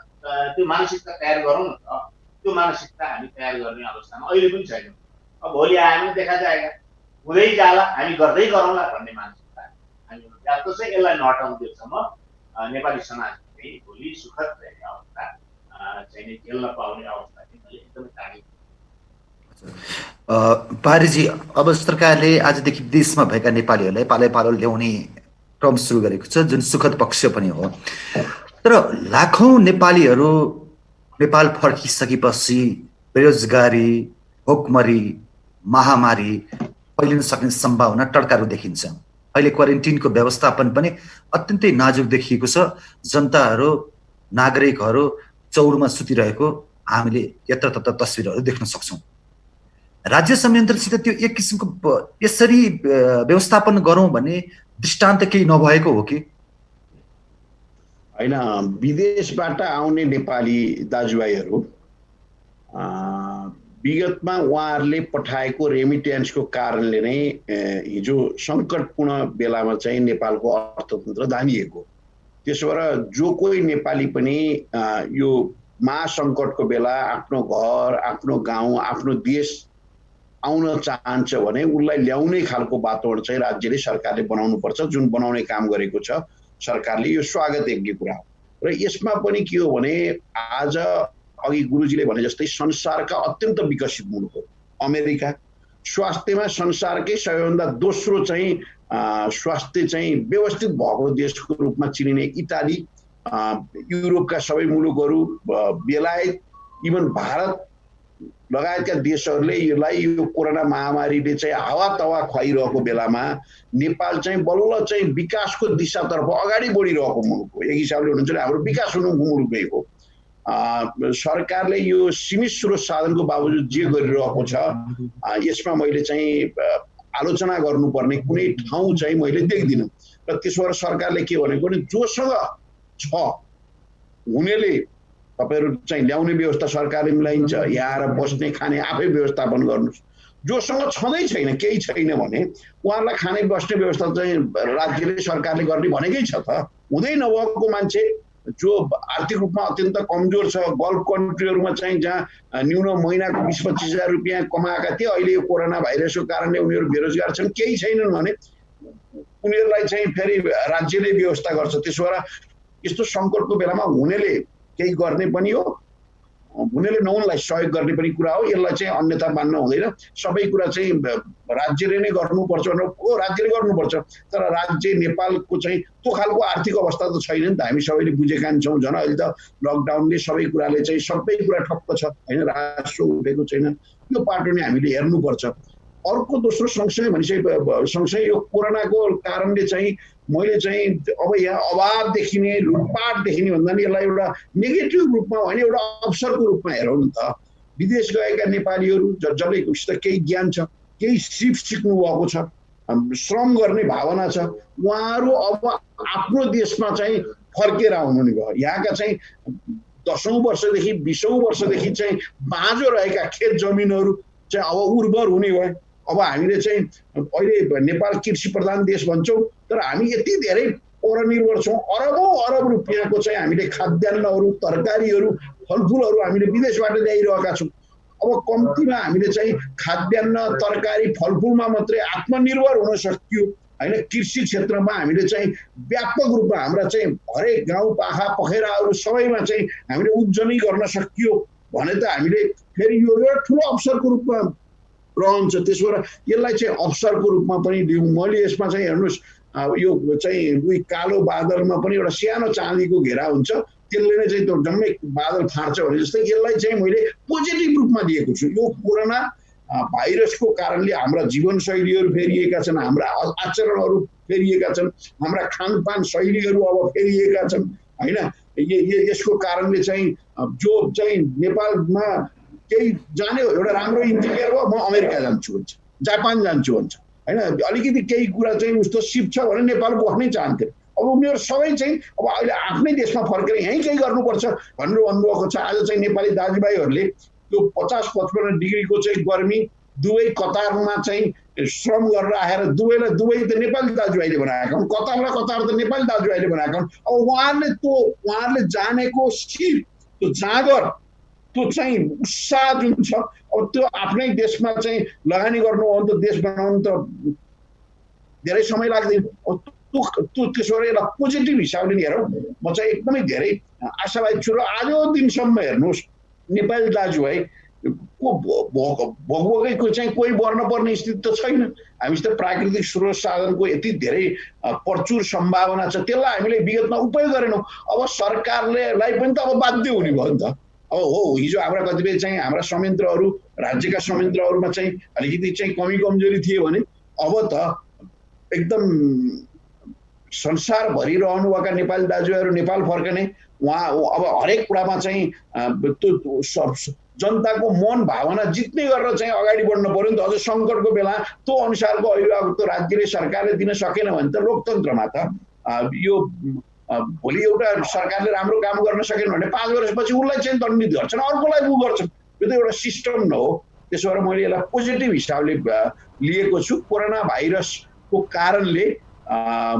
त्यो मानसिकता तयार गरौँ न त। त्यो मानसिकता हामी तयार गर्ने अवस्थामा अहिले पनि छैनौँ। अब भोलि आयो भने देखा जाएगा, हुँदै जाला, हामी गर्दै गरौँला भन्ने मानसिकता हामी व्याप्त चाहिँ यसलाई नहटाउँदैसम्म नेपाली समाज चाहिँ भोलि सुखद रहेको अवस्था चाहिँ झेल्न पाउने अवस्था चाहिँ मैले एकदमै टाढी। पारिजी, अब सरकारले आजदेखि देशमा भएका नेपालीहरूलाई पालो ल्याउने क्रम सुरु गरेको छ, जुन सुखद पक्ष पनि हो। तर लाखौं नेपालीहरू नेपाल फर्किसकेपछि बेरोजगारी, भोकमरी, महामारी फैलिन सक्ने सम्भावना टड्कारो देखिन्छ। अहिले क्वारेन्टिनको व्यवस्थापन पनि अत्यन्तै नाजुक देखिएको छ। जनताहरू, नागरिकहरू चौरमा सुतिरहेको हामीले यत्रतत्र तस्बिरहरू देख्न सक्छौँ। राज्य संयन्त्रसित त्यो एक किसिमको यसरी व्यवस्थापन गरौँ भन्ने दृष्टान्त केही नभएको हो कि? होइन, विदेशबाट आउने नेपाली दाजुभाइहरू विगतमा उहाँहरूले पठाएको रेमिटेन्सको कारणले नै हिजो सङ्कटपूर्ण बेलामा चाहिँ नेपालको अर्थतन्त्र धानिएको। त्यसो भएर जो कोही नेपाली पनि यो महासङ्कटको बेला आफ्नो घर, आफ्नो गाउँ, आफ्नो देश आउन चाहन्छ भने उसलाई ल्याउने खालको वातावरण चाहिँ राज्यले, सरकारले बनाउनुपर्छ, जुन बनाउने काम गरेको छ सरकारले। यो स्वागत योग्य कुरा हो। र यसमा पनि के हो भने आज अघि गुरुजीले भने जस्तै संसारका अत्यन्त विकसित मुलुक हो अमेरिका, स्वास्थ्यमा संसारकै सबैभन्दा दोस्रो चाहिँ स्वास्थ्य चाहिँ व्यवस्थित भएको देशको रूपमा चिनिने इटाली, युरोपका सबै मुलुकहरू, बेलायत, इभन भारत लगायतका देशहरूले यसलाई यो कोरोना महामारीले चाहिँ हावातावा खुवाइरहेको बेलामा नेपाल चाहिँ बल्ल चाहिँ विकासको दिशातर्फ अगाडि बढिरहेको मुलुक हो। एक हिसाबले हुनुहुन्छ भने हाम्रो विकास हुनु मुलुकै हो। सरकारले यो सीमित स्रोत साधनको बावजुद जे गरिरहेको छ यसमा मैले चाहिँ आलोचना गर्नुपर्ने कुनै ठाउँ चाहिँ मैले देख्दिनँ। र त्यसो भएर सरकारले के भनेको भने जोसँग छ हुनेले तपाईहरु चाहिँ ल्याउने व्यवस्था सरकारले मिलाइन्छ, यहाँ आएर बस्ने खाने आफै व्यवस्थापन गर्नुस्। जोसँग छँदै छैन, केही छैन भने उहाँलाई खाने बस्ने व्यवस्था चाहिँ राज्यले सरकारले गर्ने भनेकै छ त। हुँदै नभएको मान्छे जो आर्थिक रूपमा अत्यन्त कमजोर छ, गल्फ कन्ट्रीहरुमा चाहिँ जहाँ न्यून महिनाको 20-25 हजार रुपैयाँ कमाएका थिए, अहिले यो कोरोना भाइरसको कारणले उनीहरु बेरोजगार छन्, केही छैनन् भने उनीहरुलाई चाहिँ फेरि राज्यले व्यवस्था गर्छ। त्यसो भएर यस्तो संकटको बेलामा हुनेले केही गर्ने पनि हो, हुनेले नहुनलाई सहयोग गर्ने पनि कुरा हो। यसलाई चाहिँ अन्यथा मान्न हुँदैन। सबै कुरा चाहिँ राज्यले नै गर्नुपर्छ भनेर हो, राज्यले गर्नुपर्छ। तर राज्य नेपालको चाहिँ त्यो खालको आर्थिक अवस्था त छैन नि त। हामी सबैले बुझेका छौँ। झन् अहिले त लकडाउनले सबै कुराले चाहिँ सबै कुरा ठप्प छ हैन, राजस्व उठेको छैन। यो पाटो नै हामीले हेर्नुपर्छ। अर्को दोस्रो सँगसँगै सँगसँगै यो कोरोनाको कारणले चाहिँ मैले चाहिँ अब यहाँ अभाव देखिने, लुटपाट देखिने भन्दा नि यसलाई एउटा नेगेटिभ रूपमा होइन, एउटा अवसरको रूपमा हेरौँ नि त। विदेश गएका नेपालीहरू जसले केही ज्ञान छ, केही सिप सिक्नु भएको छ, श्रम गर्ने भावना छ, उहाँहरू अब आफ्नो देशमा चाहिँ फर्केर आउनु नि भयो। यहाँका चाहिँ 10औं वर्षदेखि 20औं वर्षदेखि चाहिँ बाँझो रहेका खेत जमिनहरू चाहिँ अब उर्वर हुने भयो। अब हामीले चाहिँ अहिले नेपाल कृषि प्रधान देश भन्छौँ, तर हामी यति धेरै परनिर्भर छौँ। अरबौं अरब रुपियाँको चाहिँ हामीले खाद्यान्नहरू, तरकारीहरू, फलफुलहरू हामीले विदेशबाट ल्याइरहेका छौँ। अब कम्तीमा हामीले चाहिँ खाद्यान्न, तरकारी, फलफुलमा मात्रै आत्मनिर्भर हुन सकियो हैन। कृषि क्षेत्रमा हामीले चाहिँ व्यापक रूपमा हाम्रा चाहिँ हरेक गाउँ पाखा पखेराहरू सबैमा चाहिँ हामीले उब्जनी गर्न सकियो भने त हामीले फेरि यो एउटा ठुलो अवसरको रूपमा रहन्छ। त्यसो भएर यसलाई चाहिँ अवसरको रूपमा पनि लिउँ। मैले यसमा चाहिँ हेर्नुहोस्, यो चाहिँ उही कालो बादलमा पनि एउटा सानो चाँदीको घेरा हुन्छ, त्यसले नै चाहिँ त्यो जम्मै बादल फाड्छ भने जस्तै यसलाई चाहिँ मैले पोजिटिभ रूपमा लिएको छु। यो कोरोना भाइरसको कारणले हाम्रा जीवनशैलीहरू फेरिएका छन्, हाम्रा आचरणहरू फेरिएका छन्, हाम्रा खानपान शैलीहरू अब फेरिएका छन् हैन। यसको कारणले चाहिँ जो चाहिँ नेपालमा केही जाने एउटा राम्रो इन्जिनियर हो, म अमेरिका जान्छु भन्छ, जापान जान्छु भन्छ हैन। अलिकति केही कुरा चाहिँ उस्तो सिप छ भने नेपाल बस्नै चाहन्थे। अब उनीहरू सबै चाहिँ अब अहिले आफ्नै देशमा फर्केर यहीँ केही गर्नुपर्छ भनेर भन्नुभएको छ। आज चाहिँ नेपाली दाजुभाइहरूले त्यो 50-55 डिग्रीको चाहिँ गर्मी दुवै कतारमा चाहिँ श्रम गरेर आएर दुवैलाई दुवै त नेपाली दाजुभाइले बनाएका हुन्, कतारलाई कतार त नेपाली दाजुभाइले बनाएका हुन्। अब उहाँहरूले जानेको सिप, त्यो जाँगर त्यो चाहिँ उत्साह जुन छ अब त्यो आफ्नै देशमा चाहिँ लगानी गर्नु हो भने त देश बनाउनु त धेरै समय लाग्दैन। त्यसो गरेर एउटा पोजिटिभ हिसाबले हेरौँ। म चाहिँ एकदमै धेरै आशावादी छु र आजको दिनसम्म हेर्नुहोस् नेपाली दाजुभाइ को भोगभोगैको चाहिँ कोही बढ्न पर्ने स्थिति त छैन। हामीसित प्राकृतिक स्रोत साधनको यति धेरै प्रचुर सम्भावना छ, त्यसलाई हामीले विगतमा उपयोग गरेनौँ। अब सरकारलाई पनि त अब बाध्य हुने भयो नि त। अब हो हिजो हाम्रा कतिपय चाहिँ हाम्रा संयन्त्रहरू राज्यका संयन्त्रहरूमा चाहिँ अलिकति चाहिँ कमी कमजोरी थियो भने अब त एकदम संसारभरि रहनुभएका नेपाली दाजुभाइहरू नेपाल फर्कने, उहाँ अब हरेक कुरामा चाहिँ त्यो जनताको मन भावना जित्ने गरेर चाहिँ अगाडि बढ्न पर्यो नि त। अझ सङ्कटको बेला त्यो अनुसारको अभिभावकत्व राज्यले सरकारले दिन सकेन भने त लोकतन्त्रमा त यो भोलि एउटा सरकारले राम्रो काम गर्न सकेन भने 5 वर्षपछि उसलाई चाहिँ दण्डित गर्छन्, अर्कोलाई उ गर्छन्। यो त एउटा सिस्टम न हो। त्यसो भएर मैले यसलाई पोजिटिभ हिसाबले लिएको छु। कोरोना भाइरसको कारणले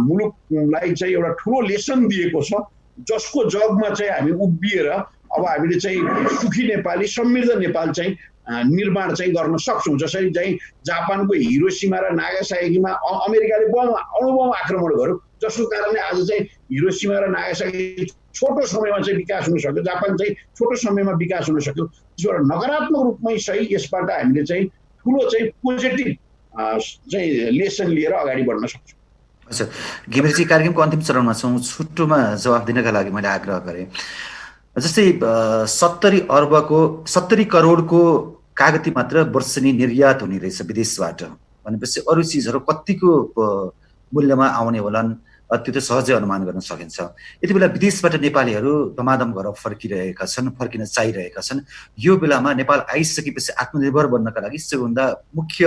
मुलुकलाई चाहिँ एउटा ठुलो लेसन दिएको छ, जसको जगमा चाहिँ हामी उभिएर अब हामीले चाहिँ सुखी नेपाली समृद्ध नेपाल चाहिँ निर्माण चाहिँ गर्न सक्छौँ। जसरी चाहिँ जापानको हिरोसिमा र नागासाकीमा अमेरिकाले अणुबम आक्रमण गर्यो, जसको कारणले आज चाहिँ हिरोसिमा र नागासाकी छोटो समयमा चाहिँ विकास हुन सक्यो, जापान चाहिँ छोटो समयमा विकास हुन सक्यो। त्यसबाट नकारात्मक रूपमै सही यसबाट हामीले चाहिँ ठुलो चाहिँ पोजिटिभ चाहिँ लेसन लिएर अगाडि बढ्न सक्छौँ। अच्छा घिमिरेजी, कार्यक्रमको अन्तिम चरणमा छौँ। छुट्टोमा जवाफ दिनका लागि मैले आग्रह गरेँ। जस्तै 70 करोडको कागती मात्र वर्षेनी निर्यात हुने रहेछ विदेशबाट भनेपछि अरू चिजहरू कतिको मूल्यमा आउने होलान् त्यो त सहजै अनुमान गर्न सकिन्छ। यति बेला विदेशबाट नेपालीहरू धमाधम गरेर फर्किरहेका छन्, फर्किन चाहिरहेका छन्। यो बेलामा नेपाल आइसकेपछि आत्मनिर्भर बन्नका लागि सबैभन्दा मुख्य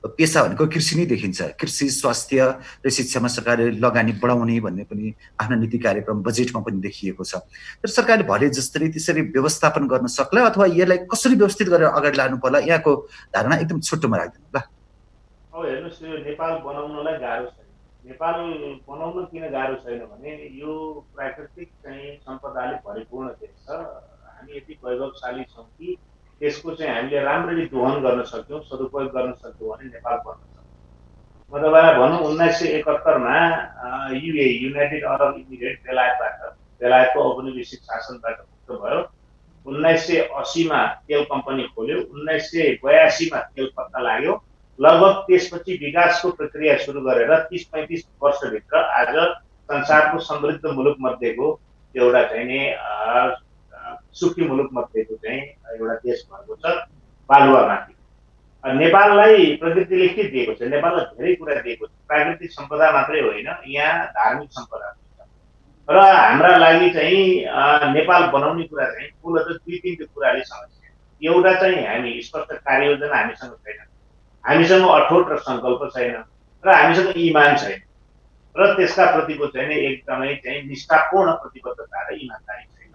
पेसा भनेको कृषि नै देखिन्छ। कृषि, स्वास्थ्य र शिक्षामा सरकारले लगानी बढाउने भन्ने पनि आफ्नो नीति कार्यक्रम बजेटमा पनि देखिएको छ। तर सरकारले भने जस्तै त्यसरी व्यवस्थापन गर्न सक्ला अथवा यसलाई कसरी व्यवस्थित गरेर अगाडि लानु पर्ला, यहाँको धारणा एकदम छोटोमा राख्दिनु ल। अब हेर्नुहोस्, यो नेपाल बनाउनलाई गाह्रो छैन। नेपाल बनाउन किन गाह्रो छैन भने यो प्राकृतिक चाहिँ सम्पदाले परिपूर्ण देश छ। हामी यति वैभवशाली छौँ कि त्यसको चाहिँ हामीले राम्ररी दोहन गर्न सक्छौँ, सदुपयोग गर्न सक्छौँ भने नेपाल बन्न सक्छ। म तपाईँलाई भनौँ 1971मा युनाइटेड अरब इमिरेट बेलायतको औपनिवेशिक शासनबाट मुक्त भयो। 1980मा तेल कम्पनी खोल्यो, 1982मा तेल पत्ता लाग्यो। लगभग त्यसपछि विकासको प्रक्रिया सुरु गरेर 30-35 वर्षभित्र आज संसारको समृद्ध मुलुक मध्येको एउटा चाहिँ नि सुखी मुलुक मध्येको चाहिँ एउटा देश भएको छ बालुवामाथि। नेपाललाई प्रकृतिले के दिएको छ? नेपाललाई धेरै कुरा दिएको छ। प्राकृतिक सम्पदा मात्रै होइन, यहाँ धार्मिक सम्पदा पनि छ। र हाम्रा लागि चाहिँ नेपाल बनाउने कुरा चाहिँ मूलतः 2-3 कुराले समस्या। एउटा चाहिँ हामी स्पष्ट कार्ययोजना हामीसँग छैन, हामीसँग अठोट र सङ्कल्प छैन, र हामीसँग इमान छैन, र त्यसका प्रतिको चाहिँ एकदमै चाहिँ निष्ठापूर्ण प्रतिबद्धता र इमानदारी छैन।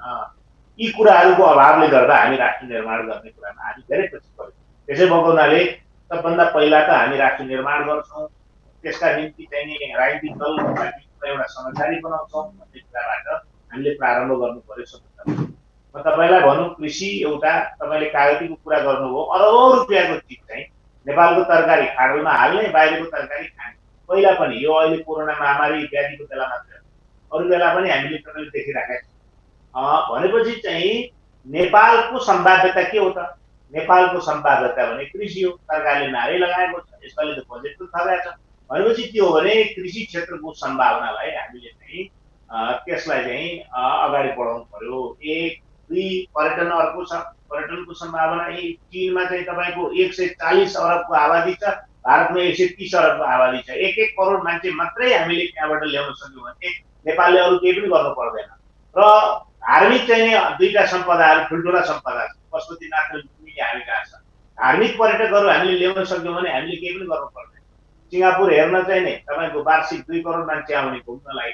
यी कुराहरूको अभावले गर्दा हामी राष्ट्र निर्माण गर्ने कुरामा हामी धेरै पछि पऱ्यौँ। त्यसै भएको हुनाले सबभन्दा पहिला त हामी राष्ट्र निर्माण गर्छौँ, त्यसका निम्ति चाहिँ राजनीतिक दलको एउटा समझदारी बनाउँछौँ भन्ने कुराबाट हामीले प्रारम्भ गर्नु पर्यो। सबभन्दा म तपाईँलाई भनौँ, कृषि एउटा तपाईँले कागतीको कुरा गर्नुभयो, अरबौँ रुपियाँको चिज चाहिँ नेपालको तरकारी खाडलमा हाल्ने, बाहिरको तरकारी खाने। पहिला पनि यो अहिले कोरोना महामारी इत्यादिको बेला मात्र, अरू बेला पनि हामीले तपाईँले देखिराखेका छौँ। भनेपछि चाहिँ नेपालको सम्भाव्यता के हो त? नेपालको सम्भाव्यता भने कृषि हो। सरकारले नारै लगाएको छ, यसपालि त बजेट पनि थपेको छ। भनेपछि के हो भने कृषि क्षेत्रको सम्भावनालाई हामीले चाहिँ त्यसलाई चाहिँ अगाडि बढाउनु पर्यो। 1, 2 पर्यटन अर्को छ। पर्यटनको सम्भावना चीनमा चाहिँ तपाईँको 140 अरबको आबादी छ, भारतमा 130 अरबको आबादी छ। 1-1 करोड मान्छे मात्रै हामीले त्यहाँबाट ल्याउन सक्यौँ भने नेपालले अरू केही पनि गर्नु पर्दैन। र धार्मिक चाहिँ 2टा सम्पदाहरू ठुल्ठुला सम्पदा छ, पशुपतिनाथ र लुम्बिनी हामी कहाँ छ। धार्मिक पर्यटकहरू हामीले ल्याउन सक्यौँ भने हामीले केही पनि गर्नु पर्दैन। सिङ्गापुर हेर्न चाहिँ नि तपाईँको वार्षिक 2 करोड मान्छे आउने घुम्नलाई,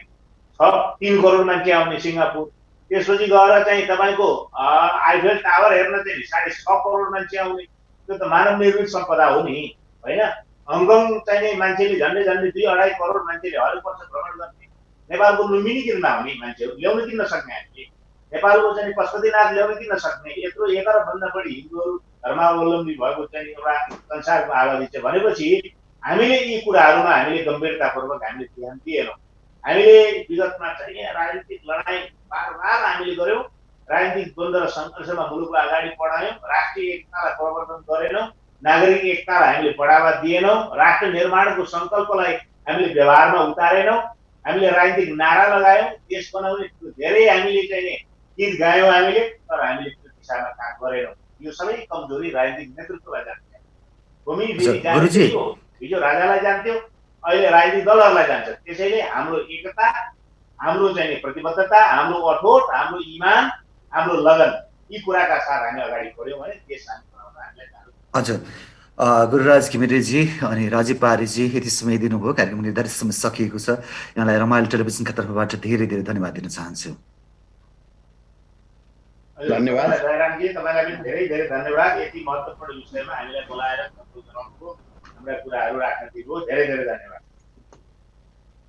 3 करोड मान्छे आउने सिङ्गापुर। त्यसपछि गएर चाहिँ तपाईँको आइफेल टावर हेर्न चाहिँ 6.5 करोड मान्छे आउने। त्यो त मानव निर्मित सम्पदा हो नि, होइन? हङकङ चाहिँ मान्छेले झन्डै 2-2.5 करोड मान्छेले हरेक वर्ष भ्रमण गर्ने। नेपालको लुम्बिनी किन नआउने मान्छेहरू ल्याउन किन नसक्ने हामीले? नेपालको चाहिँ पशुपतिनाथ ल्याउन किन सक्ने, यत्रो 1 अरबभन्दा बढी हिन्दूहरू धर्मावलम्बी भएको चाहिँ एउटा संसारको आबादी छ भनेपछि हामीले यी कुराहरूमा हामीले गम्भीरतापूर्वक हामीले ध्यान दिएनौँ। हामीले विगतमा चाहिँ राजनीतिक लडाइँ बार हामीले गऱ्यौँ, राजनीतिक द्वन्द्व र सङ्घर्षमा मुलुकलाई अगाडि बढायौँ, राष्ट्रिय एकतालाई प्रवर्धन गरेनौँ, नागरिक एकतालाई हामीले बढावा दिएनौँ, राष्ट्र निर्माणको सङ्कल्पलाई हामीले व्यवहारमा उतारेनौँ, हामीले राजनीतिक नारा लगायौँ, देश बनाउने धेरै हामीले चाहिँ गीत गायौँ हामीले, तर हामीले त्यो दिशामा काम गरेनौँ। यो सबै कमजोरी राजनीतिक नेतृत्वलाई जान्थ्यो। भूमि जान्थ्यो, हिजो राजालाई जान्थ्यो, अहिले राजनीतिक दलहरूलाई जान्छ। त्यसैले हाम्रो एकता, हाम्रो चाहिँ प्रतिबद्धता, हाम्रो अठोट, हाम्रो इमान, हाम्रो लगन, यी कुराका साथ हामी अगाडि बढ्यौँ भने देश हामी बनाउन हामीलाई गाह्रो। हजुर, गुरुराज घिमिरेजी अनि राजीव पाहारीजी यति समय दिनुभयो, कार्यक्रम निर्धारित समय सकिएको छ। यहाँलाई रमाइलो टेलिभिजनका तर्फबाट धेरै धेरै धन्यवाद दिन चाहन्छु। धन्यवाद जयरामजी, तपाईँलाई पनि धेरै धेरै धन्यवाद। यति महत्त्वपूर्ण विषयमा हामीलाई बोलाएर छलफल गराउनुभयो, हाम्रा कुराहरू राख्न दिनुभयो, धेरै धेरै धन्यवाद।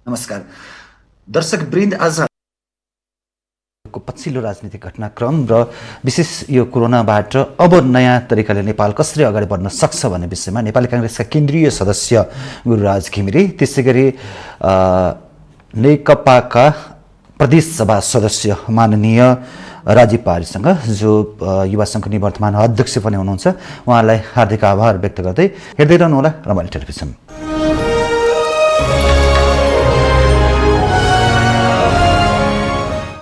नमस्कार दर्शक वृन्द, आज पछिल्लो राजनीतिक घटनाक्रम र विशेष यो कोरोनाबाट अब नयाँ तरिकाले नेपाल कसरी अगाडि बढ्न सक्छ भन्ने विषयमा नेपाली काङ्ग्रेसका केन्द्रीय सदस्य गुरुराज घिमिरे, त्यसै गरी नेकपाका प्रदेश सभा सदस्य माननीय राजीव पाहारीसँग, जो युवा सङ्घको निवर्तमान अध्यक्ष पनि हुनुहुन्छ, उहाँलाई हार्दिक आभार व्यक्त गर्दै हेर्दै रहनुहोला रमाइलो टेलिभिजन।